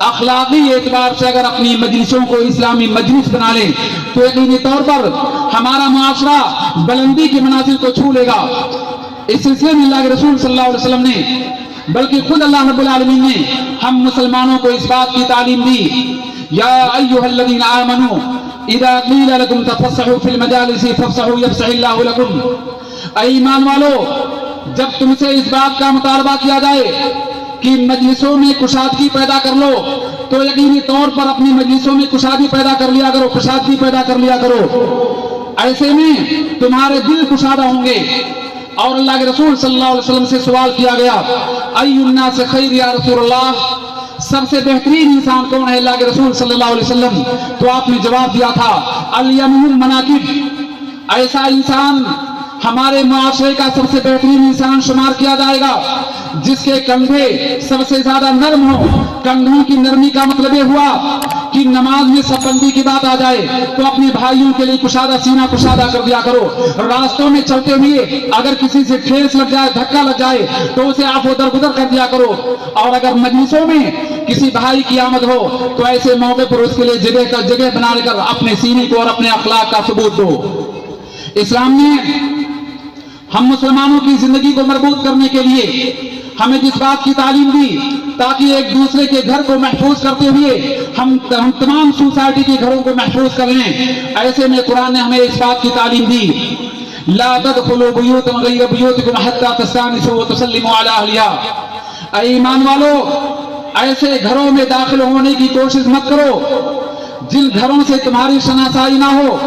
اخلاقی اعتبار سے اگر اپنی مجلسوں کو اسلامی مجلس بنا لیں تو یقینی طور پر ہمارا معاشرہ بلندی کے منازل کو چھو لے گا. اس سلسلے میں اللہ کے رسول صلی اللہ علیہ وسلم نے بلکہ خود اللہ رب العالمین نے ہم مسلمانوں کو اس بات کی تعلیم دی یا ایھا الذین آمنوا اذا قیل لکم تفصحوا فی المجالس فافصحوا یفصح اللہ لکم. اے ایمان والو, جب تم سے اس بات کا مطالبہ کیا جائے کہ مجلسوں میں کشادگی پیدا کر لو تو یقینی طور پر اپنی مجلسوں میں کشادگی پیدا کر لیا کرو, کشادگی پیدا کر لیا کرو. ایسے میں تمہارے دل کشادہ ہوں گے. اور اللہ کے رسول صلی اللہ علیہ وسلم سے سوال کیا گیا ای الناس خیر یا رسول اللہ, سب سے بہترین انسان کون ہے اللہ کے رسول صلی اللہ علیہ وسلم؟ تو آپ نے جواب دیا تھا الیمن المناکب, ایسا انسان ہمارے معاشرے کا سب سے بہترین انسان شمار کیا جائے گا جس کے کندھے سب سے زیادہ نرم ہوں. کندھوں کی نرمی کا مطلب یہ ہوا کہ نماز میں سب بندی کی بات آ جائے تو اپنے بھائیوں کے لیے کشادہ سینہ کشادہ کر دیا کرو. راستوں میں چلتے ہوئے اگر کسی سے ٹھیس لگ جائے, دھکا لگ جائے تو اسے عفو درگزر کر دیا کرو. اور اگر مجلسوں میں کسی بھائی کی آمد ہو تو ایسے موقع پر اس کے لیے جگہ بنا کر اپنے سینے کو اور اپنے اخلاق کا ثبوت دو. اسلام نے ہم مسلمانوں کی زندگی کو مربوط کرنے کے لیے ہمیں جس بات کی تعلیم دی تاکہ ایک دوسرے کے گھر کو محفوظ کرتے ہوئے ہم تمام سوسائٹی کے گھروں کو محفوظ کر لیں, ایسے میں قرآن نے ہمیں اس بات کی تعلیم دی لا تدخلوا بیوتا غیر بیوتکم حتی تستانسوا وتسلموا علی اہلہا. اے ایمان والو, ایسے گھروں میں داخل ہونے کی کوشش مت کرو جن گھروں سے تمہاری شناسائی نہ ہو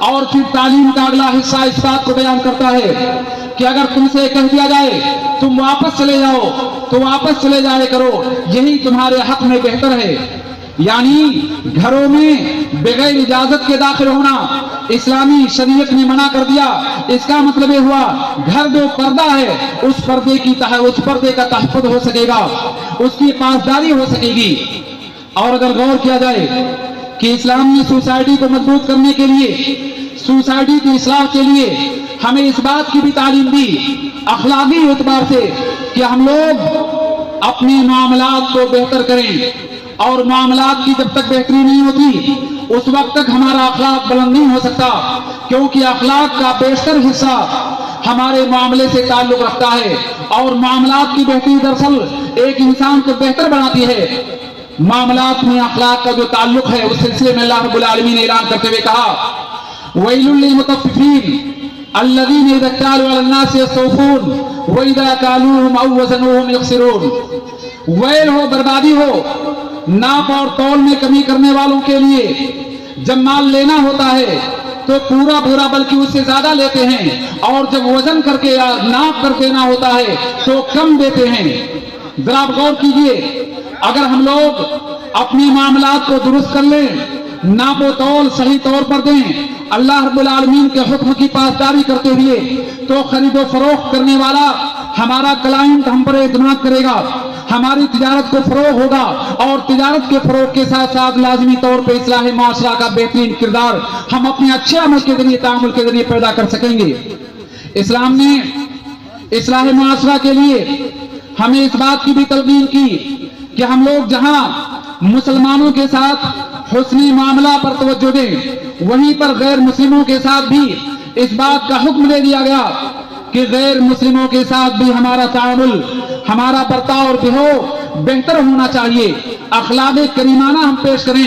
اور پھر تعلیم کا اگلا حصہ اس بات کو بیان کرتا ہے کہ اگر تم سے کہہ دیا جائے تم واپس چلے جاؤ تو واپس چلے جائے کرو، یہی تمہارے حق میں بہتر ہے۔ یعنی گھروں میں بغیر اجازت کے داخل ہونا اسلامی شریعت نے منع کر دیا۔ اس کا مطلب یہ ہوا گھر جو پردہ ہے اس پردے کا تحفظ ہو سکے گا، اس کی پاسداری ہو سکے گی۔ اور اگر غور کیا جائے کہ اسلام نے سوسائٹی کو مضبوط کرنے کے لیے، سوسائٹی کی اصلاح کے لیے ہمیں اس بات کی بھی تعلیم دی اخلاقی اعتبار سے کہ ہم لوگ اپنے معاملات کو بہتر کریں، اور معاملات کی جب تک بہتری نہیں ہوتی اس وقت تک ہمارا اخلاق بلند نہیں ہو سکتا، کیونکہ اخلاق کا بیشتر حصہ ہمارے معاملے سے تعلق رکھتا ہے، اور معاملات کی بہتری دراصل ایک انسان کو بہتر بناتی ہے۔ معاملات میں اخلاق کا جو تعلق ہے اس سلسلے میں اللہ رب العالمین نے اعلان کرتے ہوئے کہا وَيْلٌ لِّلْمُطَفِّفِينَ الَّذِينَ إِذَا اكْتَالُوا عَلَى النَّاسِ يَسْتَوْفُونَ وَإِذَا كَالُوهُمْ أَوْ وَزَنُوهُمْ يُخْسِرُونَ۔ ویل ہو، بربادی ہو ناپ اور تول میں کمی کرنے والوں کے لیے۔ جب مال لینا ہوتا ہے تو پورا بلکہ اس سے زیادہ لیتے ہیں، اور جب وزن کر کے یا ناپ کر دینا ہوتا ہے تو کم دیتے ہیں۔ ذرا غور کیجئے، اگر ہم لوگ اپنے معاملات کو درست کر لیں، ناپ و تول صحیح طور پر دیں، اللہ رب العالمین کے حکم کی پاسداری کرتے ہوئے، تو خرید و فروخت کرنے والا ہمارا کلائنٹ ہم پر اعتماد کرے گا، ہماری تجارت کو فروغ ہوگا، اور تجارت کے فروغ کے ساتھ ساتھ لازمی طور پہ اصلاح معاشرہ کا بہترین کردار ہم اپنے اچھے عمل کے ذریعے، تعامل کے ذریعے پیدا کر سکیں گے۔ اسلام نے اصلاح معاشرہ کے لیے ہمیں اس بات کی بھی تلقین کی کہ ہم لوگ جہاں مسلمانوں کے ساتھ حسنی معاملہ پر توجہ دیں، وہیں پر غیر مسلموں کے ساتھ بھی اس بات کا حکم دے دیا گیا کہ غیر مسلموں کے ساتھ بھی ہمارا تعامل، ہمارا برتاؤ بھی ہو بہتر ہونا چاہیے۔ اخلاق کریمانہ ہم پیش کریں،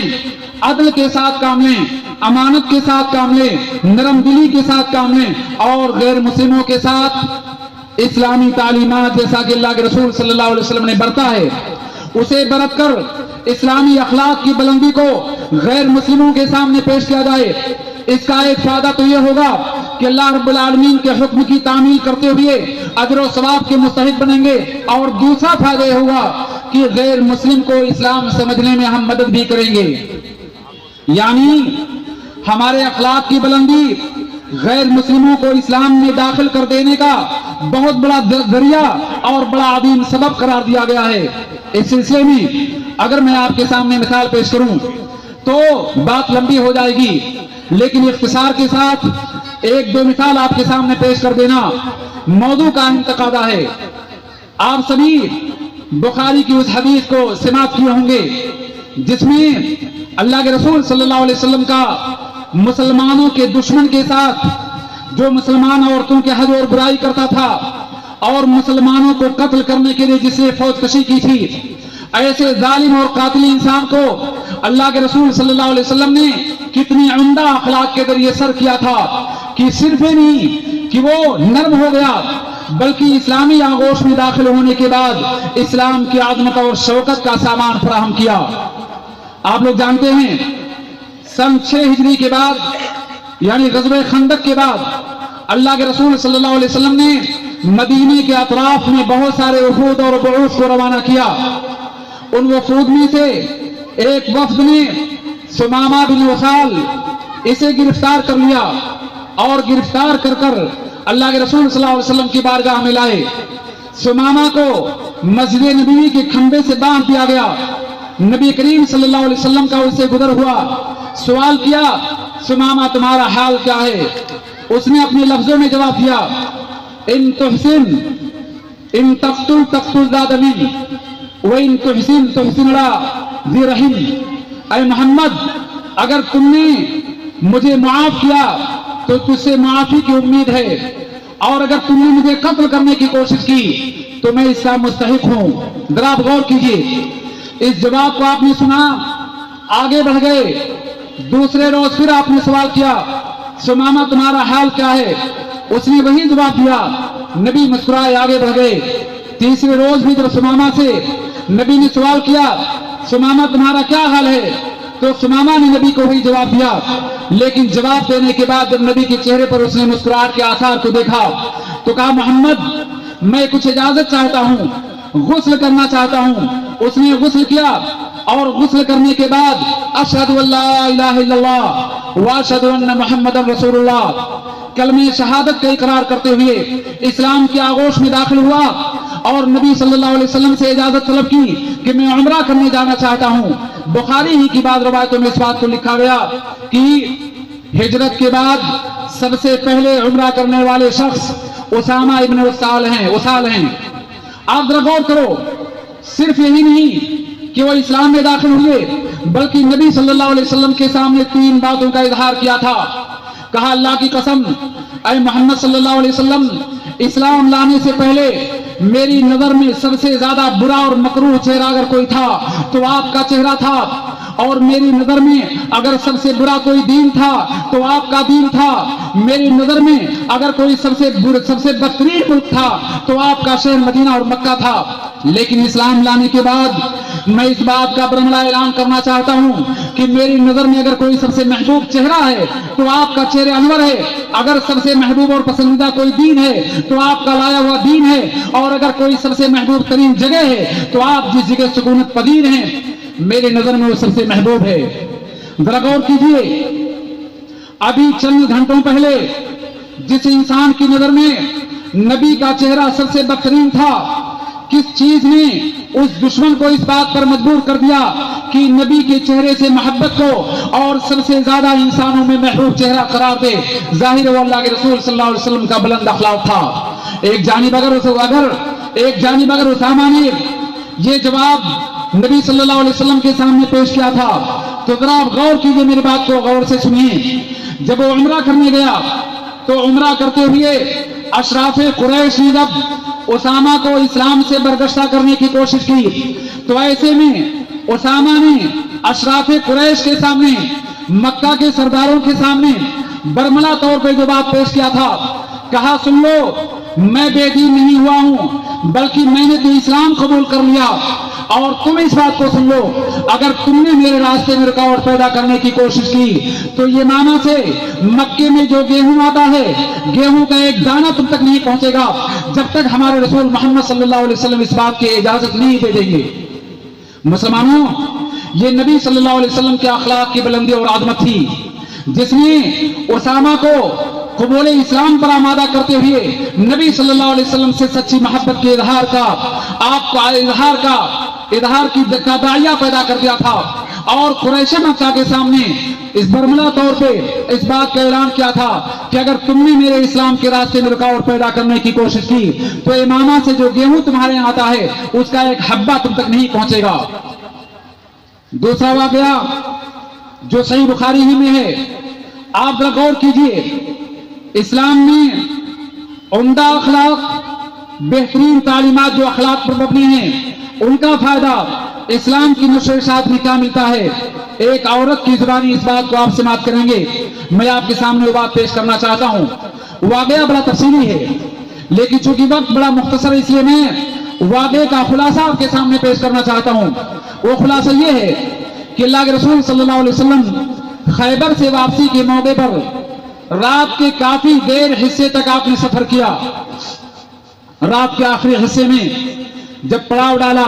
عدل کے ساتھ کام لیں، امانت کے ساتھ کام لیں، نرم دلی کے ساتھ کام لیں، اور غیر مسلموں کے ساتھ اسلامی تعلیمات جیسا کہ اللہ کے رسول صلی اللہ علیہ وسلم نے برتا ہے اسے برت کر اسلامی اخلاق کی بلندی کو غیر مسلموں کے سامنے پیش کیا جائے۔ اس کا ایک فائدہ تو یہ ہوگا کہ اللہ رب العالمین کے حکم کی تعمیل کرتے ہوئے اجر و ثواب کے مستحق بنیں گے، اور دوسرا فائدہ یہ ہوگا کہ غیر مسلم کو اسلام سمجھنے میں ہم مدد بھی کریں گے۔ یعنی ہمارے اخلاق کی بلندی غیر مسلموں کو اسلام میں داخل کر دینے کا بہت بڑا ذریعہ اور بڑا عظیم سبب قرار دیا گیا ہے۔ اس سلسلے میں اگر میں آپ کے سامنے مثال پیش کروں تو بات لمبی ہو جائے گی، لیکن اختصار کے ساتھ ایک دو مثال آپ کے سامنے پیش کر دینا موضوع کا اہم تقاضا ہے۔ آپ سبھی بخاری کی اس حدیث کو سماعت کیے ہوں گے جس میں اللہ کے رسول صلی اللہ علیہ وسلم کا مسلمانوں کے دشمن کے ساتھ، جو مسلمان عورتوں کے حج اور برائی کرتا تھا اور مسلمانوں کو قتل کرنے کے لیے جس نے فوج کشی کی تھی، ایسے ظالم اور قاتل انسان کو اللہ کے رسول صلی اللہ علیہ وسلم نے کتنی عمدہ اخلاق کے ذریعے سر کیا تھا کہ صرف نہیں کہ وہ نرم ہو گیا بلکہ اسلامی آغوش میں داخل ہونے کے بعد اسلام کی عظمت اور شوکت کا سامان فراہم کیا۔ آپ لوگ جانتے ہیں سن 6 ہجری کے بعد یعنی غزوہ خندق کے بعد اللہ کے رسول صلی اللہ علیہ وسلم نے مدینے کے اطراف میں بہت سارے وفود اور بعوث کو روانہ کیا۔ ان وفود میں سے ایک وفد نے سمامہ بن وصال اسے گرفتار کر لیا اور گرفتار کر کر اللہ کے رسول صلی اللہ علیہ وسلم کی بارگاہ میں لائے۔ سمامہ کو مسجد نبوی کے کھمبے سے باندھ دیا گیا۔ نبی کریم صلی اللہ علیہ وسلم کا اس سے گزر ہوا، سوال کیا سمامہ تمہارا حال کیا ہے؟ اس نے اپنے لفظوں میں جواب دیا ان تحسن ان تقتل تقتل ذا دم وان تحسن تحسن ذی رحم۔ اے محمد، اگر تم نے مجھے معاف کیا تو تجھ سے معافی کی امید ہے، اور اگر تم نے مجھے قتل کرنے کی کوشش کی تو میں اس کا مستحق ہوں۔ ذرا غور کیجیے، اس جواب کو آپ نے سنا، آگے بڑھ گئے۔ دوسرے روز پھر آپ نے سوال کیا سمامہ تمہارا حال کیا ہے؟ اس نے وہی جواب دیا۔ نبی مسکرائے، آگے بڑھ گئے۔ تیسرے روز بھی جب سمامہ سے نبی نے سوال کیا سمامہ تمہارا کیا حال ہے، تو سمامہ نے نبی کو وہی جواب دیا۔ لیکن جواب دینے کے بعد جب نبی کے چہرے پر اس نے مسکراہٹ کے آثار کو دیکھا تو کہا محمد میں کچھ اجازت چاہتا ہوں، غسل کرنا چاہتا ہوں۔ اس نے غسل کیا اور غسل کرنے کے بعد اشہد ان لا الہ الا اللہ واشہد ان محمد رسول اللہ کلمہ شہادت کا اقرار کرتے ہوئے اسلام کی آغوش میں داخل ہوا اور نبی صلی اللہ علیہ وسلم سے اجازت طلب کی کہ میں عمرہ کرنے جانا چاہتا ہوں۔ بخاری ہی کی بعض روایتوں میں اس بات کو لکھا گیا کہ ہجرت کے بعد سب سے پہلے عمرہ کرنے والے شخص اسامہ ابن اسال ہیں۔ آپ ذرا غور کرو، صرف یہی نہیں کہ وہ اسلام میں داخل ہوئے بلکہ نبی صلی اللہ علیہ وسلم کے سامنے 3 باتوں کا اظہار کیا تھا۔ کہا اللہ کی قسم اے محمد صلی اللہ علیہ وسلم، اسلام لانے سے پہلے میری نظر میں سب سے زیادہ برا اور مکروہ چہرہ اگر کوئی تھا تو آپ کا چہرہ تھا، اور میری نظر میں اگر سب سے برا کوئی دین تھا تو آپ کا دین تھا، میری نظر میں اگر کوئی سب سے بدترین ملک تھا تو آپ کا شہر مدینہ اور مکہ تھا۔ لیکن اسلام لانے کے بعد میں اس بات کا برملا اعلان کرنا چاہتا ہوں کہ میری نظر میں اگر کوئی سب سے محبوب چہرہ ہے تو آپ کا چہرہ انور ہے، اگر سب سے محبوب اور پسندیدہ کوئی دین ہے تو آپ کا لایا ہوا دین ہے، اور اگر کوئی سب سے محبوب ترین جگہ ہے تو آپ جس جگہ سکونت پذیر ہیں میری نظر میں وہ سب سے محبوب ہے۔ ذرا غور کیجئے، ابھی چند گھنٹوں پہلے جس انسان کی نظر میں نبی کا چہرہ سب سے بدترین تھا، کس چیز نے اس دشمن کو اس بات پر مجبور کر دیا کہ نبی کے چہرے سے محبت کو اور سب سے زیادہ انسانوں میں محبوب چہرہ قرار دے؟ ظاہر وہ اللہ کے رسول صلی اللہ علیہ وسلم کا بلند اخلاق تھا۔ ایک جانب اگر اسامہ نے یہ جواب نبی صلی اللہ علیہ وسلم کے سامنے پیش کیا تھا تو ذرا آپ غور کیجئے، میری بات کو غور سے سنیے۔ جب وہ عمرہ کرنے گیا تو عمرہ کرتے ہوئے اشراف قریش نے جب اسامہ کو اسلام سے برگشتہ کرنے کی کوشش کی تو ایسے میں اسامہ نے اشراف قریش کے سامنے، مکہ کے سرداروں کے سامنے برملا طور پہ جو بات پیش کیا تھا، کہا سن لو میں بے دین نہیں ہوا ہوں بلکہ میں نے تو اسلام قبول کر لیا، اور تم اس بات کو سن لو اگر تم نے میرے راستے میں رکاوٹ پیدا کرنے کی کوشش کی تو یہ مانا سے مکے میں جو گیہوں آتا ہے گیہوں کا ایک دانہ تم تک نہیں پہنچے گا جب تک ہمارے رسول محمد صلی اللہ علیہ وسلم اس بات کی اجازت نہیں دے دیں گے۔ مسلمانوں، یہ نبی صلی اللہ علیہ وسلم کے اخلاق کی بلندی اور عظمت تھی جس نے اسامہ کو قبول اسلام پر آمادہ کرتے ہوئے نبی صلی اللہ علیہ وسلم سے سچی محبت کے اظہار کی داعیہ پیدا کر دیا تھا، اور قریش مکہ کے سامنے اس برملا طور پہ اس بات کا اعلان کیا تھا کہ اگر تم نے میرے اسلام کے راستے میں رکاوٹ پیدا کرنے کی کوشش کی تو امامہ سے جو گیہوں تمہارے یہاں آتا ہے اس کا ایک حبہ تم تک نہیں پہنچے گا۔ دوسرا واقعہ جو صحیح بخاری ہی میں ہے، آپ ذرا غور کیجئے، اسلام میں عمدہ اخلاق، بہترین تعلیمات جو اخلاق پر مبنی ہیں ان کا فائدہ اسلام کی نشر و اشاعت میں کیا ملتا ہے۔ ایک عورت کی زبانی اس بات کو آپ سماعت کریں گے، میں آپ کے سامنے وہ بات پیش کرنا چاہتا ہوں۔ واقعہ بڑا تفصیلی ہے لیکن چونکہ وقت بڑا مختصر ہے اس لیے میں واقعے کا خلاصہ آپ کے سامنے پیش کرنا چاہتا ہوں۔ وہ خلاصہ یہ ہے کہ اللہ کے رسول صلی اللہ علیہ وسلم خیبر سے واپسی کے موقع پر رات کے کافی دیر حصے تک آپ نے سفر کیا۔ رات کے آخری حصے میں جب پڑاؤ ڈالا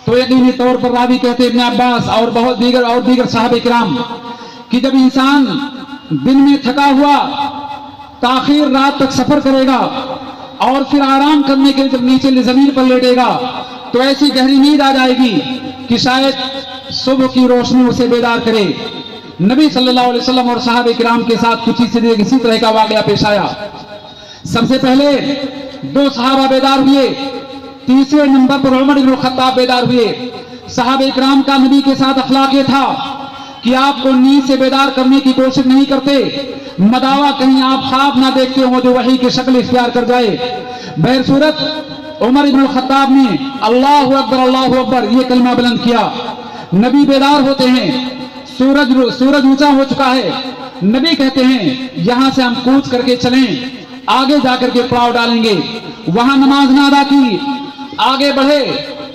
تو یقینی طور پر راوی کہتے ابن عباس اور بہت دیگر صحابہ کرام کہ جب انسان دن میں تھکا ہوا تاخیر رات تک سفر کرے گا اور پھر آرام کرنے کے جب نیچے زمین پر لیٹے گا تو ایسی گہری نیند آ جائے گی کہ شاید صبح کی روشنی اسے بیدار کرے۔ نبی صلی اللہ علیہ وسلم اور صحابہ کرام کے ساتھ کچھ اسی طرح کا واقعہ پیش آیا۔ سب سے پہلے 2 صحابہ بیدار ہوئے، تیسرے نمبر پر عمر بن الخطاب بیدار ہوئے۔ صحابہ کرام کا نبی کے ساتھ اخلاق یہ تھا کہ آپ کو نیند سے بیدار کرنے کی کوشش نہیں کرتے، مداوا کہیں آپ خواب نہ دیکھتے ہوں جو وحی کی شکل اختیار کر جائے۔ بہر صورت عمر بن الخطاب نے اللہ اکبر یہ کلمہ بلند کیا۔ نبی بیدار ہوتے ہیں، سورج اونچا ہو چکا ہے، نبی کہتے ہیں یہاں سے ہم کوچ کر کے چلیں، آگے جا کر کے پڑاؤ ڈالیں گے۔ وہاں نماز نہ ادا کی، آگے بڑھے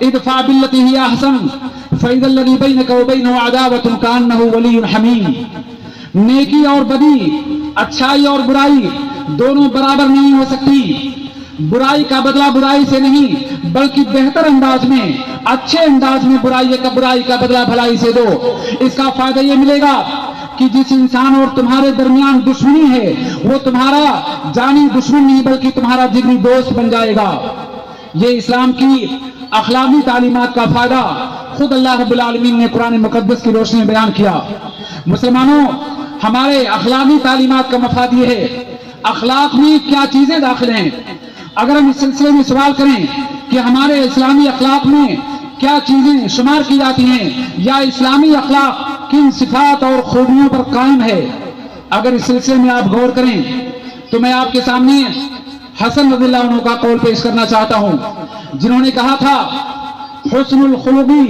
ادفع باللتی ہی احسن فاذا الذی بینک وبینہ عداوۃ کانہ ولی حمیم. نیکی اور بدی، اچھائی اور برائی دونوں برابر نہیں ہو سکتی. برائی کا بدلہ برائی سے نہیں بلکہ بہتر انداز میں، اچھے انداز میں برائی کا بدلہ بھلائی سے دو. اس کا فائدہ یہ ملے گا کہ جس انسان اور تمہارے درمیان دشمنی ہے وہ تمہارا جانی دشمن نہیں بلکہ تمہارا جگری دوست بن جائے گا. یہ اسلام کی اخلاقی تعلیمات کا فائدہ خود اللہ رب العالمین نے قرآن مقدس کی روشنی میں بیان کیا. مسلمانوں، ہمارے اخلاقی تعلیمات کا مفاد یہ ہے، اخلاق میں کیا چیزیں داخل ہیں. اگر ہم اس سلسلے میں سوال کریں کہ ہمارے اسلامی اخلاق میں کیا چیزیں شمار کی جاتی ہیں یا اسلامی اخلاق کن صفات اور خوبیوں پر قائم ہے، اگر اس سلسلے میں آپ غور کریں تو میں آپ کے سامنے حسن رضی اللہ عنہ کا قول پیش کرنا چاہتا ہوں، جنہوں نے کہا تھا حسن الخلقی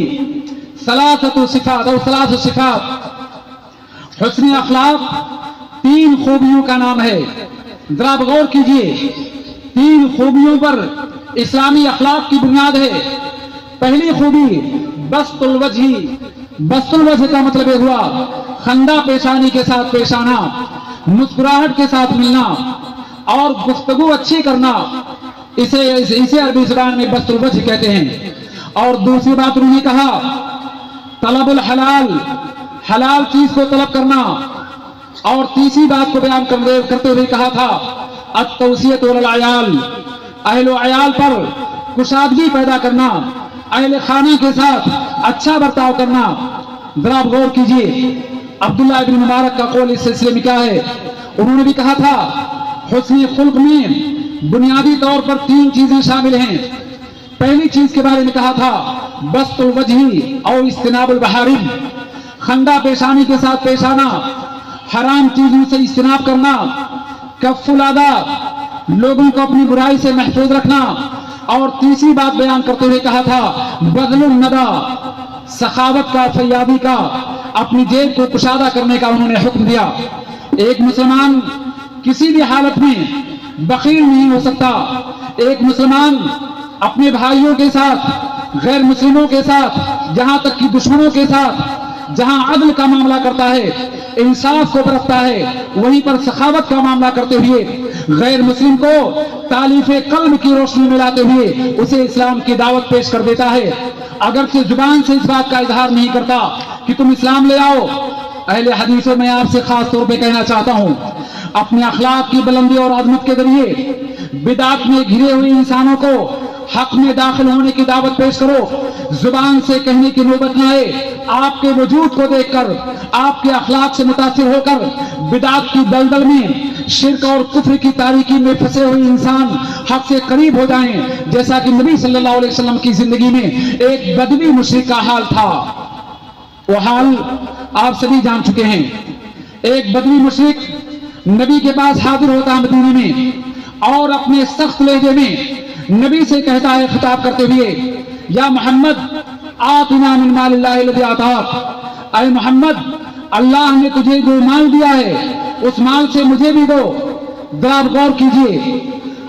ثلاثۃ صفات اور ثلاث صفات. حسن اخلاق 3 خوبیوں کا نام ہے. ذرا غور کیجئے، 3 خوبیوں پر اسلامی اخلاق کی بنیاد ہے. پہلی خوبی بسط الوجہ. بسط الوجہ کا مطلب یہ ہوا خندہ پیشانی کے ساتھ پیش آنا، مسکراہٹ کے ساتھ ملنا اور گفتگو اچھی کرنا. اسے عربی زبان میں بسط الوجہ کہتے ہیں. اور دوسری بات انہوں نے کہا طلب الحلال، حلال چیز کو طلب کرنا. اور تیسری بات کو بیان کرتے ہوئے کہا تھا التوسیۃ علی العیال، اہل و عیال پر کشادگی پیدا کرنا، اہل خانہ کے ساتھ اچھا برتاؤ کرنا. ذرا غور کیجئے عبداللہ ابن مبارک کا قول اس سلسلے میں کیا ہے. انہوں نے بھی کہا تھا حسن خلق میں بنیادی طور پر 3 چیزیں شامل ہیں. پہلی چیز کے بارے میں کہا تھا بسط الوجہ اور اجتناب المحارم، خندہ پیشانی کے ساتھ پیش آنا، حرام چیزوں سے اجتناب کرنا، کف الاذی، لوگوں کو اپنی برائی سے محفوظ رکھنا. اور تیسری بات بیان کرتے ہوئے کہا تھا بذل الندی، سخاوت کا، فیاضی کا، اپنی جیب کو کشادہ کرنے کا انہوں نے حکم دیا. ایک مسلمان کسی بھی حالت میں بخیل نہیں ہو سکتا. ایک مسلمان اپنے بھائیوں کے ساتھ، غیر مسلموں کے ساتھ، یہاں تک کہ دشمنوں کے ساتھ جہاں عدل کا معاملہ کرتا ہے، انصاف کو برتتا ہے، وہیں پر سخاوت کا معاملہ کرتے ہوئے غیر مسلم کو تالیف قلب کی روشنی میں لاتے ہوئے اسے اسلام کی دعوت پیش کر دیتا ہے. اگرچہ زبان سے اس بات کا اظہار نہیں کرتا کہ تم اسلام لے آؤ. اہل حدیثوں میں آپ سے خاص طور پہ کہنا چاہتا ہوں، اپنے اخلاق کی بلندی اور عظمت کے ذریعے بدعت میں گھرے ہوئے انسانوں کو حق میں داخل ہونے کی دعوت پیش کرو. زبان سے کہنے کی نوبت نہ آئے، آپ کے وجود کو دیکھ کر، آپ کے اخلاق سے متاثر ہو کر بدعت کی دلدل میں، شرک اور کفر کی تاریکی میں پھنسے ہوئے انسان حق سے قریب ہو جائیں، جیسا کہ نبی صلی اللہ علیہ وسلم کی زندگی میں ایک بدوی مشرک کا حال تھا. وہ حال آپ سبھی جان چکے ہیں. ایک بدوی مشرک نبی کے پاس حاضر ہوتا ہے مدینے میں اور اپنے سخت لہجے میں نبی سے کہتا ہے خطاب کرتے ہوئے یا محمد آتنا من مال اللہ الذی آتاک، اے محمد اللہ نے تجھے جو مال دیا ہے اس مال سے مجھے بھی دو. ذرا غور کیجئے،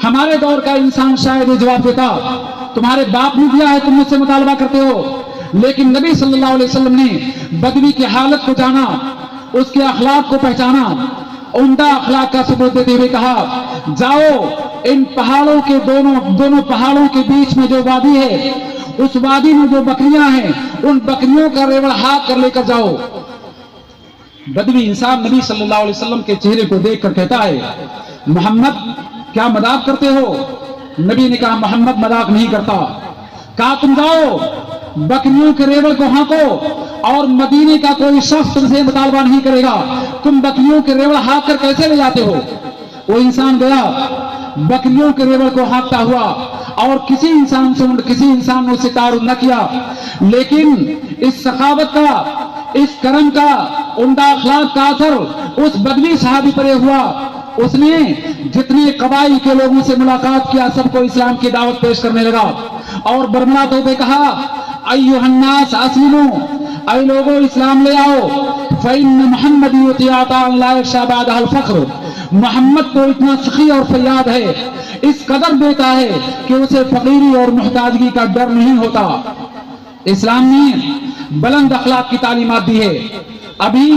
ہمارے دور کا انسان شاید یہ جواب دیتا تمہارے باپ نے دیا ہے تم مجھ سے مطالبہ کرتے ہو. لیکن نبی صلی اللہ علیہ وسلم نے بدوی کی حالت کو جانا، اس کے اخلاق کو پہچانا، عمدہ اخلاق کا ثبوت دیتے ہوئے کہا جاؤ ان پہاڑوں کے دونوں پہاڑوں کے بیچ میں جو وادی ہے، اس وادی میں جو بکریاں ہیں ان بکریوں کا ریوڑ ہاتھ کر لے کر جاؤ. بدوی انسان نبی صلی اللہ علیہ وسلم کے چہرے کو دیکھ کر کہتا ہے محمد کیا مذاق کرتے ہو؟ نبی نے کہا محمد مذاق نہیں کرتا. کہا تم جاؤ بکریوں کے ریوڑ کو ہانکو اور مدینے کا کوئی شخص تم سے مطالبہ نہیں کرے گا. تم بکریوں کے ریوڑ ہانک کر کیسے لے جاتے ہو؟ وہ انسان گیا بکریوں کے ریوڑ کو ہانکتا ہوا اور کسی انسان نے اسے تعارف نہ کیا. لیکن اس سخاوت کا، اس کرم کا، عمدہ اخلاق کا اثر اس بدوی صحابی پر ہوا. اس نے جتنے قبائل کے لوگوں سے ملاقات کیا سب کو اسلام کی دعوت پیش کرنے لگا اور برملا تو پہ کہا ایھا الناس اسلموا، اے لوگوں اسلام لے آؤ. فإن محمد یؤتی عطاء لا یخشی بعدہ الفقر، محمد تو اتنا سخی اور فیاض ہے، اس قدر دیتا ہے کہ اسے فقیری اور محتاجگی کا ڈر نہیں ہوتا۔ اسلام نے بلند اخلاق کی تعلیمات دی ہے۔ ابھی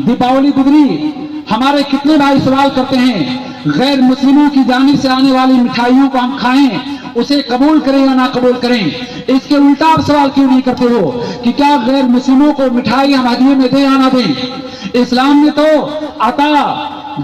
دیپاولی گزری، ہمارے کتنے بھائی سوال کرتے ہیں غیر مسلموں کی جانب سے آنے والی مٹھائیوں کو ہم کھائیں، اسے قبول کریں یا نہ قبول کریں؟ اس کے الٹا آپ سوال کیوں نہیں کرتے ہو کہ کیا غیر مسلموں کو مٹھائی ہم ہدیے میں دیں یا نہ دیں؟ اسلام نے تو عطا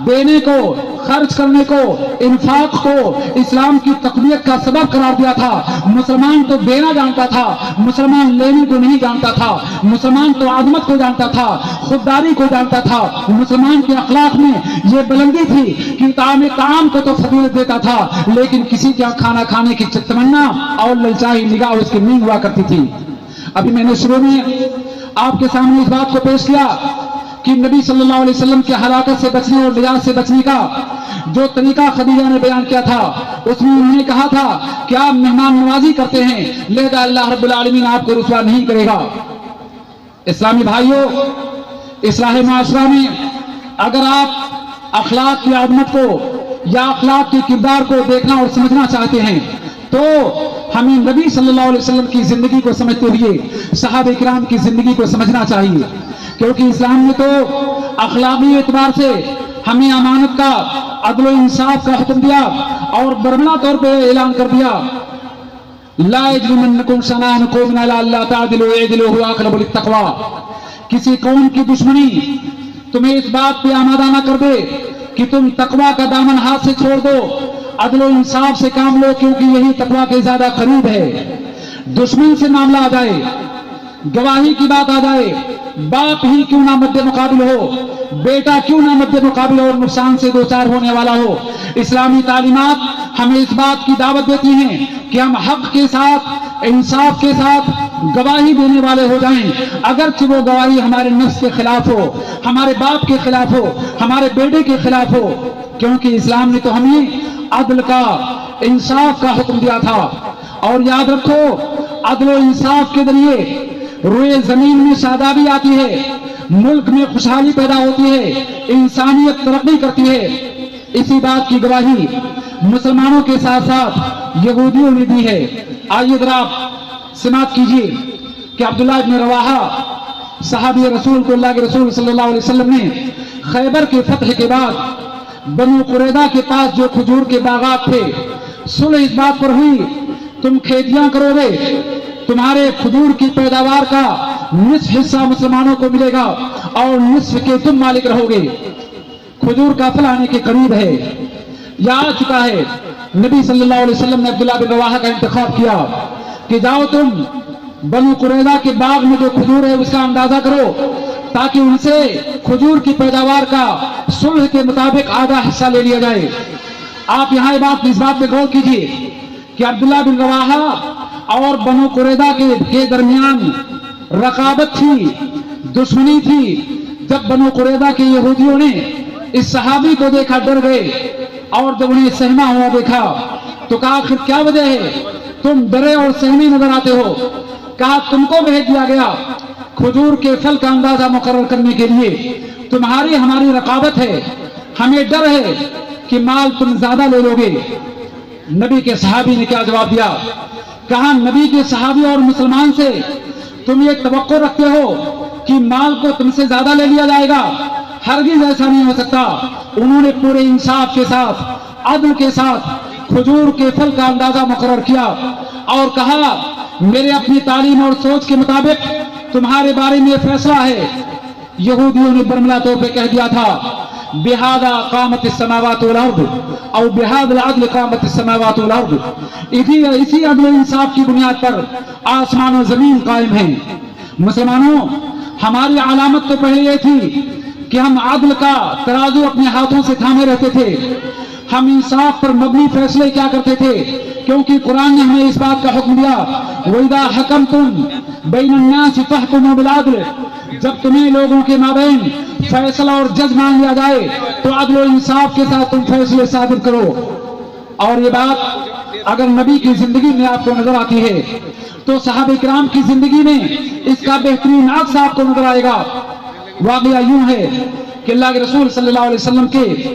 دینے کو، خرچ کرنے کو، انفاق کو اسلام کی تقویت کا سبب قرار دیا تھا۔ مسلمان تو دینا جانتا تھا، مسلمان لینے کو نہیں جانتا تھا، مسلمان تو عظمت کو جانتا تھا، خودداری کو جانتا تھا۔ مسلمان کے اخلاق میں یہ بلندی تھی کہ طعام کو تو فضیلت دیتا تھا، لیکن کسی کے کھانا کھانے کی تمنا اور للچائی نگاہ اس کی نہیں ہوا کرتی تھی۔ ابھی میں نے شروع میں آپ کے سامنے اس بات کو پیش کیا کہ نبی صلی اللہ علیہ وسلم کے ہلاکت سے بچنے اور نجات سے بچنے کا جو طریقہ خدیجہ نے بیان کیا تھا، اس میں انہوں نے کہا تھا کہ آپ مہمان نوازی کرتے ہیں، لہذا اللہ رب العالمین آپ کو رسوا نہیں کرے گا۔ اسلامی بھائیوں، اصلاح معاشرہ میں اگر آپ اخلاق کی عظمت کو یا اخلاق کے کردار کو دیکھنا اور سمجھنا چاہتے ہیں تو ہمیں نبی صلی اللہ علیہ وسلم کی زندگی کو سمجھتے ہوئے صحابہ کرام کی زندگی کو سمجھنا چاہیے، کیونکہ اسلام نے تو اخلاقی اعتبار سے ہمیں امانت کا، عدل و انصاف کا حکم دیا اور برملا طور پہ اعلان کر دیا، لا یجرمنکم شنآن قوم علی الا تعدلوا اعدلوا هو اقرب للتقوی۔ کسی قوم کی دشمنی تمہیں اس بات پہ آمادہ نہ کر دے کہ تم تقوی کا دامن ہاتھ سے چھوڑ دو، عدل و انصاف سے کام لو، کیونکہ یہی تقوی کے زیادہ قریب ہے۔ دشمن سے معاملہ آ جائے، گواہی کی بات آ جائے، باپ ہی کیوں نہ مد مقابل ہو، بیٹا کیوں نہ مد مقابل اور نقصان سے دوچار ہونے والا ہو، اسلامی تعلیمات ہمیں اس بات کی دعوت دیتی ہیں کہ ہم حق کے ساتھ، انصاف کے ساتھ گواہی دینے والے ہو جائیں، اگرچہ وہ گواہی ہمارے نفس کے خلاف ہو، ہمارے باپ کے خلاف ہو، ہمارے بیٹے کے خلاف ہو، کیونکہ اسلام نے تو ہمیں عدل کا، انصاف کا حکم دیا تھا۔ اور یاد رکھو، عدل و انصاف کے ذریعے روئے زمین میں شادابی آتی ہے، ملک میں خوشحالی پیدا ہوتی ہے، انسانیت ترقی کرتی ہے۔ اسی بات کی گواہی مسلمانوں کے ساتھ ساتھ یہودیوں نے دی ہے۔ آئیے ذرا سماعت کیجیے کہ عبداللہ بن رواحہ صحابی رسول کو اللہ کے رسول صلی اللہ علیہ وسلم نے خیبر کے فتح کے بعد بنو قریظہ کے پاس جو کھجور کے باغات تھے، صلح اس بات پر ہوئی تم کھیتیاں کرو گے، تمہارے کھجور کی پیداوار کا نصف حصہ مسلمانوں کو ملے گا اور نصف کے تم مالک رہو گے۔ کھجور کا پھل آنے کے قریب ہے، یا آ چکا ہے۔ نبی صلی اللہ علیہ وسلم نے عبداللہ بن رواحہ کا انتخاب کیا کہ جاؤ تم بنو قریظہ کے باغ میں جو کھجور ہے اس کا اندازہ کرو، تاکہ ان سے کھجور کی پیداوار کا صلح کے مطابق آدھا حصہ لے لیا جائے۔ آپ یہاں اس بات پہ غور کیجیے کہ عبداللہ بن رواحہ اور بنو قریظہ کے درمیان رقابت تھی، دشمنی تھی۔ جب بنو قریظہ کے یہودیوں نے اس صحابی کو دیکھا ڈر گئے، اور جب انہیں سہما ہوا دیکھا تو کہا آخر کیا وجہ ہے، تم ڈرے اور سہمی نظر آتے ہو؟ کہا تم کو بھیج دیا گیا کھجور کے پھل کا اندازہ مقرر کرنے کے لیے، تمہاری ہماری رقابت ہے، ہمیں ڈر ہے کہ مال تم زیادہ لے لو گے۔ نبی کے صحابی نے کیا جواب دیا؟ کہا نبی کے صحابی اور مسلمان سے تم یہ توقع رکھتے ہو کہ مال کو تم سے زیادہ لے لیا جائے گا؟ ہرگز ایسا نہیں ہو سکتا۔ انہوں نے پورے انصاف کے ساتھ، عدل کے ساتھ کھجور کے پھل کا اندازہ مقرر کیا اور کہا میرے اپنی تعلیم اور سوچ کے مطابق تمہارے بارے میں فیصلہ ہے۔ یہودیوں نے برملا طور پہ کہہ دیا تھا بہذا قامت السماوات والارض او بہذا العدل قامت السماوات والارض، اسی عدل و انصاف کی بنیاد پر آسمان و زمین قائم ہیں۔ مسلمانوں، ہماری علامت تو پہلے یہ تھی کہ ہم عدل کا ترازو اپنے ہاتھوں سے تھامے رہتے تھے، ہم انصاف پر مبنی فیصلے کیا کرتے تھے، کیونکہ قرآن نے ہمیں اس بات کا حکم دیا وَإِذَا حَكَمْتُمْ بَيْنَ النَّاسِ فَاحْكُمُوا بِالْعَدْلِ، جب تمہیں لوگوں کے مابین فیصلہ اور جج مان لیا جائے تو عدل و انصاف کے ساتھ تم فیصلے صادر کرو۔ اور یہ بات اگر نبی کی زندگی میں آپ کو نظر آتی ہے تو صحابہ کرام کی زندگی میں اس کا بہترین عکس آپ کو نظر آئے گا۔ واقعہ یوں ہے کہ اللہ کے رسول صلی اللہ علیہ وسلم کے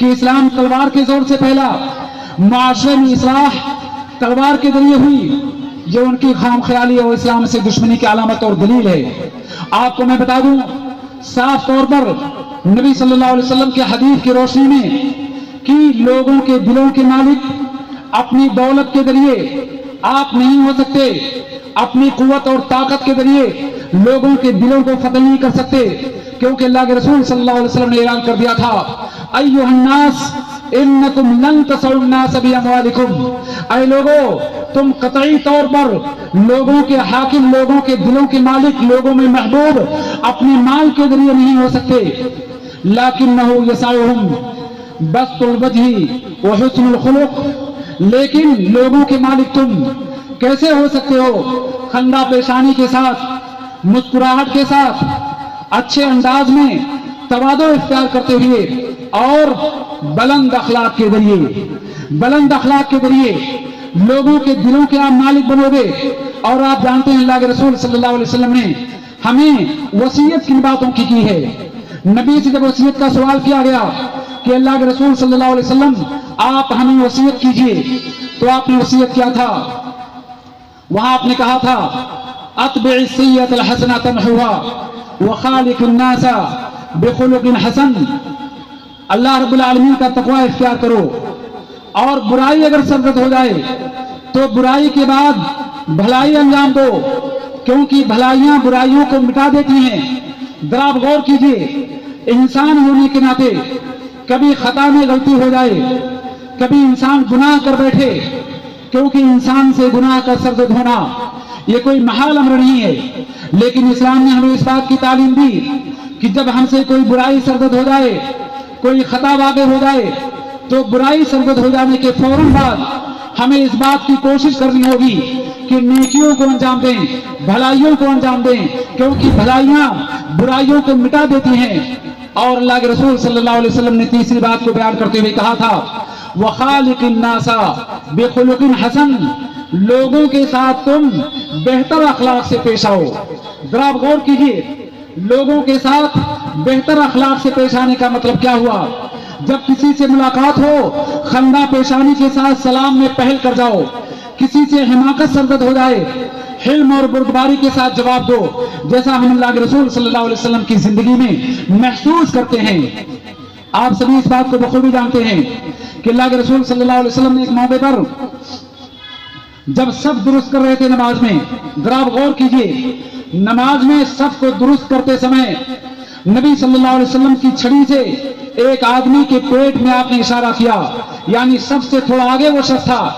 کہ اسلام تلوار کے زور سے پھیلا، معاشرے میں اصلاح تلوار کے ذریعے ہوئی، یہ ان کی خام خیالی اور اسلام سے دشمنی کی علامت اور دلیل ہے۔ آپ کو میں بتا دوں صاف طور پر نبی صلی اللہ علیہ وسلم کے حدیث کی روشنی میں کہ لوگوں کے دلوں کے مالک اپنی دولت کے ذریعے آپ نہیں ہو سکتے، اپنی قوت اور طاقت کے ذریعے لوگوں کے دلوں کو فتح نہیں کر سکتے، کیونکہ اللہ کے رسول صلی اللہ علیہ وسلم نے اعلان کر دیا تھا ایھا الناس انکم لن تسعوا الناس باموالکم، اے لوگو تم قطعی طور پر لوگوں کے حاکم، لوگوں کے دلوں کے مالک، لوگوں میں محبوب اپنے مال کے ذریعے نہیں ہو سکتے، لکنہ یسعہم بسط الوجہ وحسن الخلق، لیکن لوگوں کے مالک تم کیسے ہو سکتے ہو؟ خندہ پیشانی کے ساتھ، مسکراہٹ کے ساتھ، اچھے انداز میں تواضع اختیار کرتے ہوئے اور بلند اخلاق کے ذریعے، بلند اخلاق کے ذریعے لوگوں کے دلوں کے آپ مالک بنو گے۔ اور آپ جانتے ہیں اللہ کے رسول صلی اللہ علیہ وسلم نے ہمیں وصیت کن باتوں کی ہے؟ نبی سے جب وصیت کا سوال کیا گیا کہ اللہ کے رسول صلی اللہ علیہ وسلم آپ ہمیں وصیت کیجئے، تو آپ نے وصیت کیا تھا؟ وہاں آپ نے کہا تھا اتبع السیئۃ الحسنۃ تمحوها وخالق الناس بخلق حسن، اللہ رب العالمین کا تقوی اختیار کرو، اور برائی اگر سرزد ہو جائے تو برائی کے بعد بھلائی انجام دو، کیونکہ بھلائیاں برائیوں کو مٹا دیتی ہیں۔ ذرا آپ غور کیجئے، انسان ہونے کے ناطے کبھی خطا میں غلطی ہو جائے، کبھی انسان گناہ کر بیٹھے، کیونکہ انسان سے گناہ کا سرزد ہونا یہ کوئی محال امر نہیں ہے، لیکن اسلام نے ہمیں اس بات کی تعلیم دی کہ جب ہم سے کوئی برائی سرزد ہو جائے، کوئی خطا واقع ہو جائے، تو برائی سرزد ہو جانے کے فوراً بعد ہمیں اس بات کی کوشش کرنی ہوگی کہ نیکیوں کو انجام دیں، بھلائیوں کو انجام دیں، کیونکہ بھلائیاں برائیوں کو مٹا دیتی ہیں۔ اور اللہ کے رسول صلی اللہ علیہ وسلم نے تیسری بات کو بیان کرتے ہوئے کہا تھا وَخَالِقِ النَّاسَ بِخُلُقٍ حَسَنٍ، لوگوں کے ساتھ تم بہتر اخلاق سے پیش آؤ۔ ذرا آپ غور کیجئے، لوگوں کے ساتھ بہتر اخلاق سے پیش آنے کا مطلب کیا ہوا؟ جب کسی سے ملاقات ہو خندہ پیشانی کے ساتھ سلام میں پہل کر جاؤ، کسی سے حماقت سرزد ہو جائے حلم اور بردباری کے ساتھ جواب دو، جیسا ہم اللہ کے رسول صلی اللہ علیہ وسلم کی زندگی میں محسوس کرتے ہیں۔ آپ سبھی اس بات کو بخوبی جانتے ہیں کہ اللہ کے رسول صلی اللہ علیہ وسلم نے ایک موقع پر جب صف درست کر رہے تھے نماز میں، ذرا آپ غور کیجئے، نماز میں صف کو درست کرتے سمے نبی صلی اللہ علیہ وسلم کی چھڑی سے ایک آدمی کے پیٹ میں آپ نے اشارہ کیا، یعنی سب سے تھوڑا آگے وہ شخص تھا،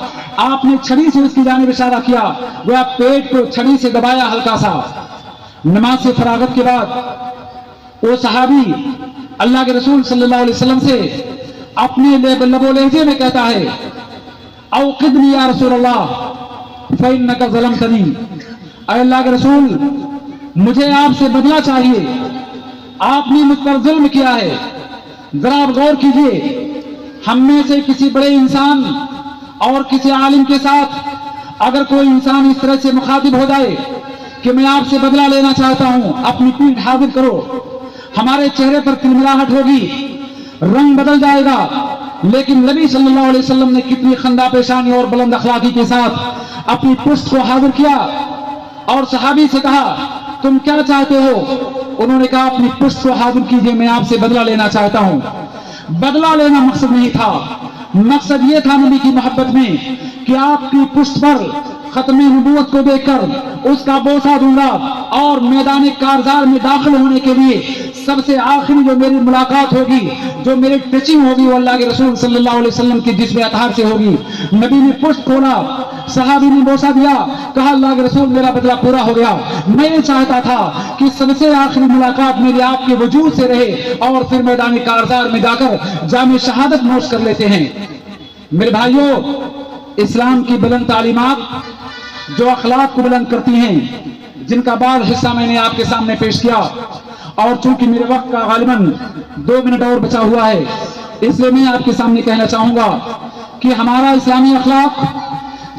آپ نے چھڑی سے اس کی جانب اشارہ کیا، وہ آپ پیٹ کو چھڑی سے دبایا ہلکا سا۔ نماز سے فراغت کے بعد وہ صحابی اللہ کے رسول صلی اللہ علیہ وسلم سے اپنے لب و لہجے میں کہتا ہے اوقدنی یا رسول اللہ فإنک ظلمتنی، اے اللہ کے رسول مجھے آپ سے بدلہ چاہیے، آپ نے مجھ پر ظلم کیا ہے۔ ذرا آپ غور کیجئے، ہم میں سے کسی بڑے انسان اور کسی عالم کے ساتھ اگر کوئی انسان اس طرح سے مخاطب ہو جائے کہ میں آپ سے بدلہ لینا چاہتا ہوں، اپنی پیٹھ حاضر کرو، ہمارے چہرے پر تلملاہٹ ہوگی، رنگ بدل جائے گا، لیکن نبی صلی اللہ علیہ وسلم نے کتنی خندہ پیشانی اور بلند اخلاقی کے ساتھ اپنی پشت کو حاضر کیا اور صحابی سے کہا تم کیا چاہتے ہو؟ انہوں نے کہا اپنی پشت کو حاضر کیجئے، میں آپ سے بدلہ لینا چاہتا ہوں۔ بدلہ لینا مقصد نہیں تھا، مقصد یہ تھا نبی کی محبت میں کہ آپ کی پشت پر ختم نبوت کو دیکھ کر اس کا بوسہ دوں گا اور میدان کارزار میں داخل ہونے کے لیے سب سے آخری جو میری ملاقات ہوگی، جو میری ٹچنگ ہوگی، وہ اللہ کے رسول صلی اللہ علیہ وسلم کی جسم اطہار سے ہوگی۔ نبی نے پشت کھولا، صحابی نے بوسہ دیا، کہا اللہ کے رسول میرا بدلہ پورا ہو گیا، میں یہ چاہتا تھا کہ سب سے آخری ملاقات میری آپ کے وجود سے رہے اور پھر میدان کارزار میں جا کر جام شہادت نوش کر لیتے ہیں۔ میرے بھائیوں، اسلام کی بلند تعلیمات جو اخلاق کو بلند کرتی ہیں، جن کا بعض حصہ میں نے آپ کے سامنے پیش کیا، اور چونکہ میرے وقت کا غالباً 2 منٹ اور بچا ہوا ہے، اس لیے میں آپ کے سامنے کہنا چاہوں گا کہ ہمارا اسلامی اخلاق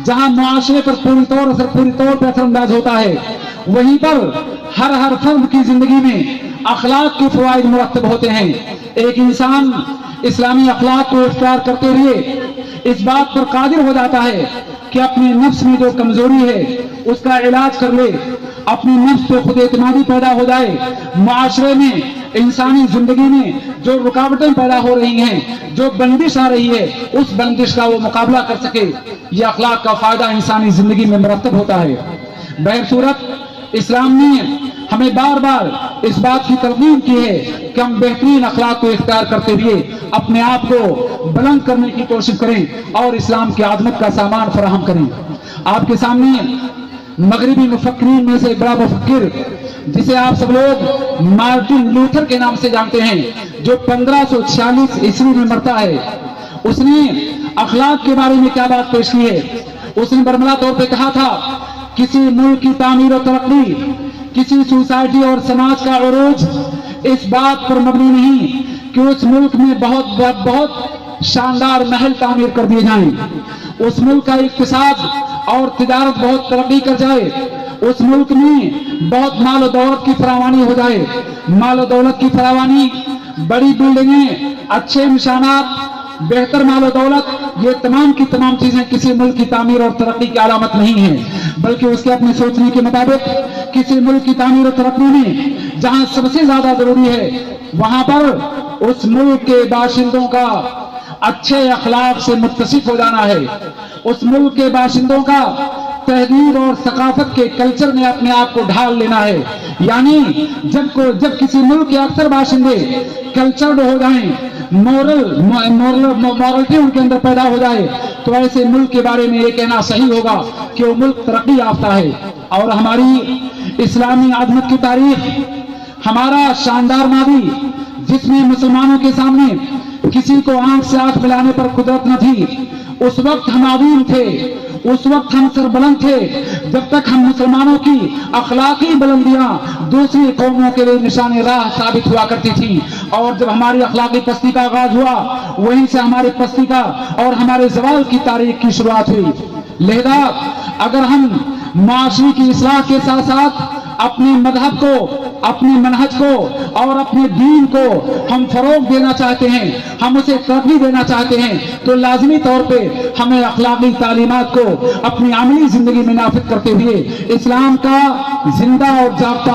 جہاں معاشرے پر پوری طور پر اثر انداز ہوتا ہے، وہیں پر ہر فرد کی زندگی میں اخلاق کے فوائد مرتب ہوتے ہیں۔ ایک انسان اسلامی اخلاق کو اختیار کرتے ہوئے اس بات پر قادر ہو جاتا ہے کہ اپنے نفس میں جو کمزوری ہے اس کا علاج کر لے، اپنی نفس پہ خود اعتمادی پیدا ہو جائے، معاشرے میں انسانی زندگی میں جو رکاوٹیں پیدا ہو رہی ہیں، جو بندش آ رہی ہے، اس بندش کا وہ مقابلہ کر سکے، یہ اخلاق کا فائدہ انسانی زندگی میں مرتب ہوتا ہے۔ بہرصورت اسلام نے ہمیں بار بار اس بات کی ترغیب کی ہے کہ ہم بہترین اخلاق کو اختیار کرتے ہوئے اپنے آپ کو بلند کرنے کی کوشش کریں اور اسلام کی عظمت کا سامان فراہم کریں۔ آپ کے سامنے مغربی مفکرین میں سے ایک بڑا مفکر جسے آپ سب لوگ مارٹن لوتھر کے نام سے جانتے ہیں، جو 1546 عیسوی میں مرتا ہے، اس نے اخلاق کے بارے میں کیا بات پیش کی ہے؟ اس نے برملا طور پہ کہا تھا، کسی ملک کی تعمیر و ترقی، کسی سوسائٹی اور سماج کا عروج اس بات پر مبنی نہیں کہ اس ملک میں بہت شاندار محل تعمیر کر دیے جائیں، اس ملک کا اقتصاد اور تجارت بہت ترقی کر جائے، اس ملک میں بہت مال و دولت کی فراوانی ہو جائے، مال و دولت کی فراوانی، بڑی بلڈنگیں، اچھے نشانات، بہتر مال و دولت، یہ تمام کی تمام چیزیں کسی ملک کی تعمیر اور ترقی کی علامت نہیں ہیں، بلکہ اس کے اپنے سوچنے کے مطابق کسی ملک کی تعمیر و ترقی میں جہاں سب سے زیادہ ضروری ہے وہاں پر اس ملک کے باشندوں کا اچھے اخلاق سے متصف ہو جانا ہے، اس ملک کے باشندوں کا تہذیب اور ثقافت کے کلچر میں اپنے آپ کو ڈھال لینا ہے۔ یعنی جب کسی ملک کے اکثر باشندے کلچرڈ ہو جائیں، مورلٹی ان کے اندر پیدا ہو جائے، تو ایسے ملک کے بارے میں یہ کہنا صحیح ہوگا کہ وہ ملک ترقی یافتہ ہے۔ اور ہماری اسلامی عظمت کی تاریخ، ہمارا شاندار ماضی، جس میں مسلمانوں کے سامنے کسی کو آنکھ سے آنکھ ملانے پر قدرت نہ تھی، اس وقت ہم عظیم تھے، اس وقت ہم سربلند تھے، جب تک ہم مسلمانوں کی اخلاقی بلندیاں دوسری قوموں کے لیے نشان راہ ثابت ہوا کرتی تھی، اور جب ہماری اخلاقی پستی کا آغاز ہوا، وہیں سے ہماری پستی کا اور ہمارے زوال کی تاریخ کی شروعات ہوئی۔ لہذا اگر ہم معاشرے کی اصلاح کے ساتھ ساتھ اپنے مذہب کو، اپنے منہج کو اور اپنے دین کو ہم فروغ دینا چاہتے ہیں، ہم اسے ترقی دینا چاہتے ہیں، تو لازمی طور پہ ہمیں اخلاقی تعلیمات کو اپنی عملی زندگی میں نافذ کرتے ہوئے اسلام کا زندہ اور جاگتا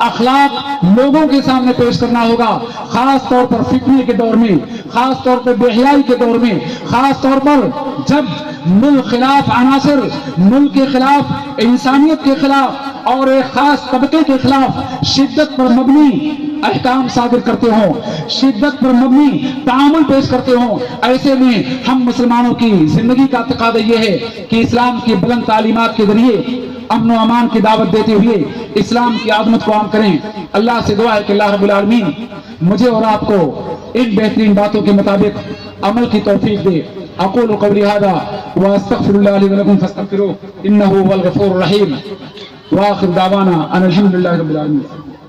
اخلاق لوگوں کے سامنے پیش کرنا ہوگا، خاص طور پر فتنے کے دور میں، خاص طور پر بے حیائی کے دور میں، خاص طور پر جب ملک خلاف عناصر ملک کے خلاف، انسانیت کے خلاف اور ایک خاص طبقے کے خلاف شدت پر مبنی احکام صادر کرتے ہوں، شدت پر مبنی تعامل پیش کرتے ہوں، ایسے میں ہم مسلمانوں کی زندگی کا تقاضا یہ ہے کہ اسلام کی بلند تعلیمات کے ذریعے امن و امان کی دعوت دیتے ہوئے اسلام کی عظمت کو عام کریں۔ اللہ سے دعا ہے کہ اللہ رب العالمین مجھے اور آپ کو ان بہترین باتوں کے مطابق عمل کی توفیق دے۔ اقول قولی ھذا واستغفر اللہ لی ولکم فاستغفروہ انہ هو الغفور الرحیم، وآخر دعوانا ان الحمد للہ رب العالمین۔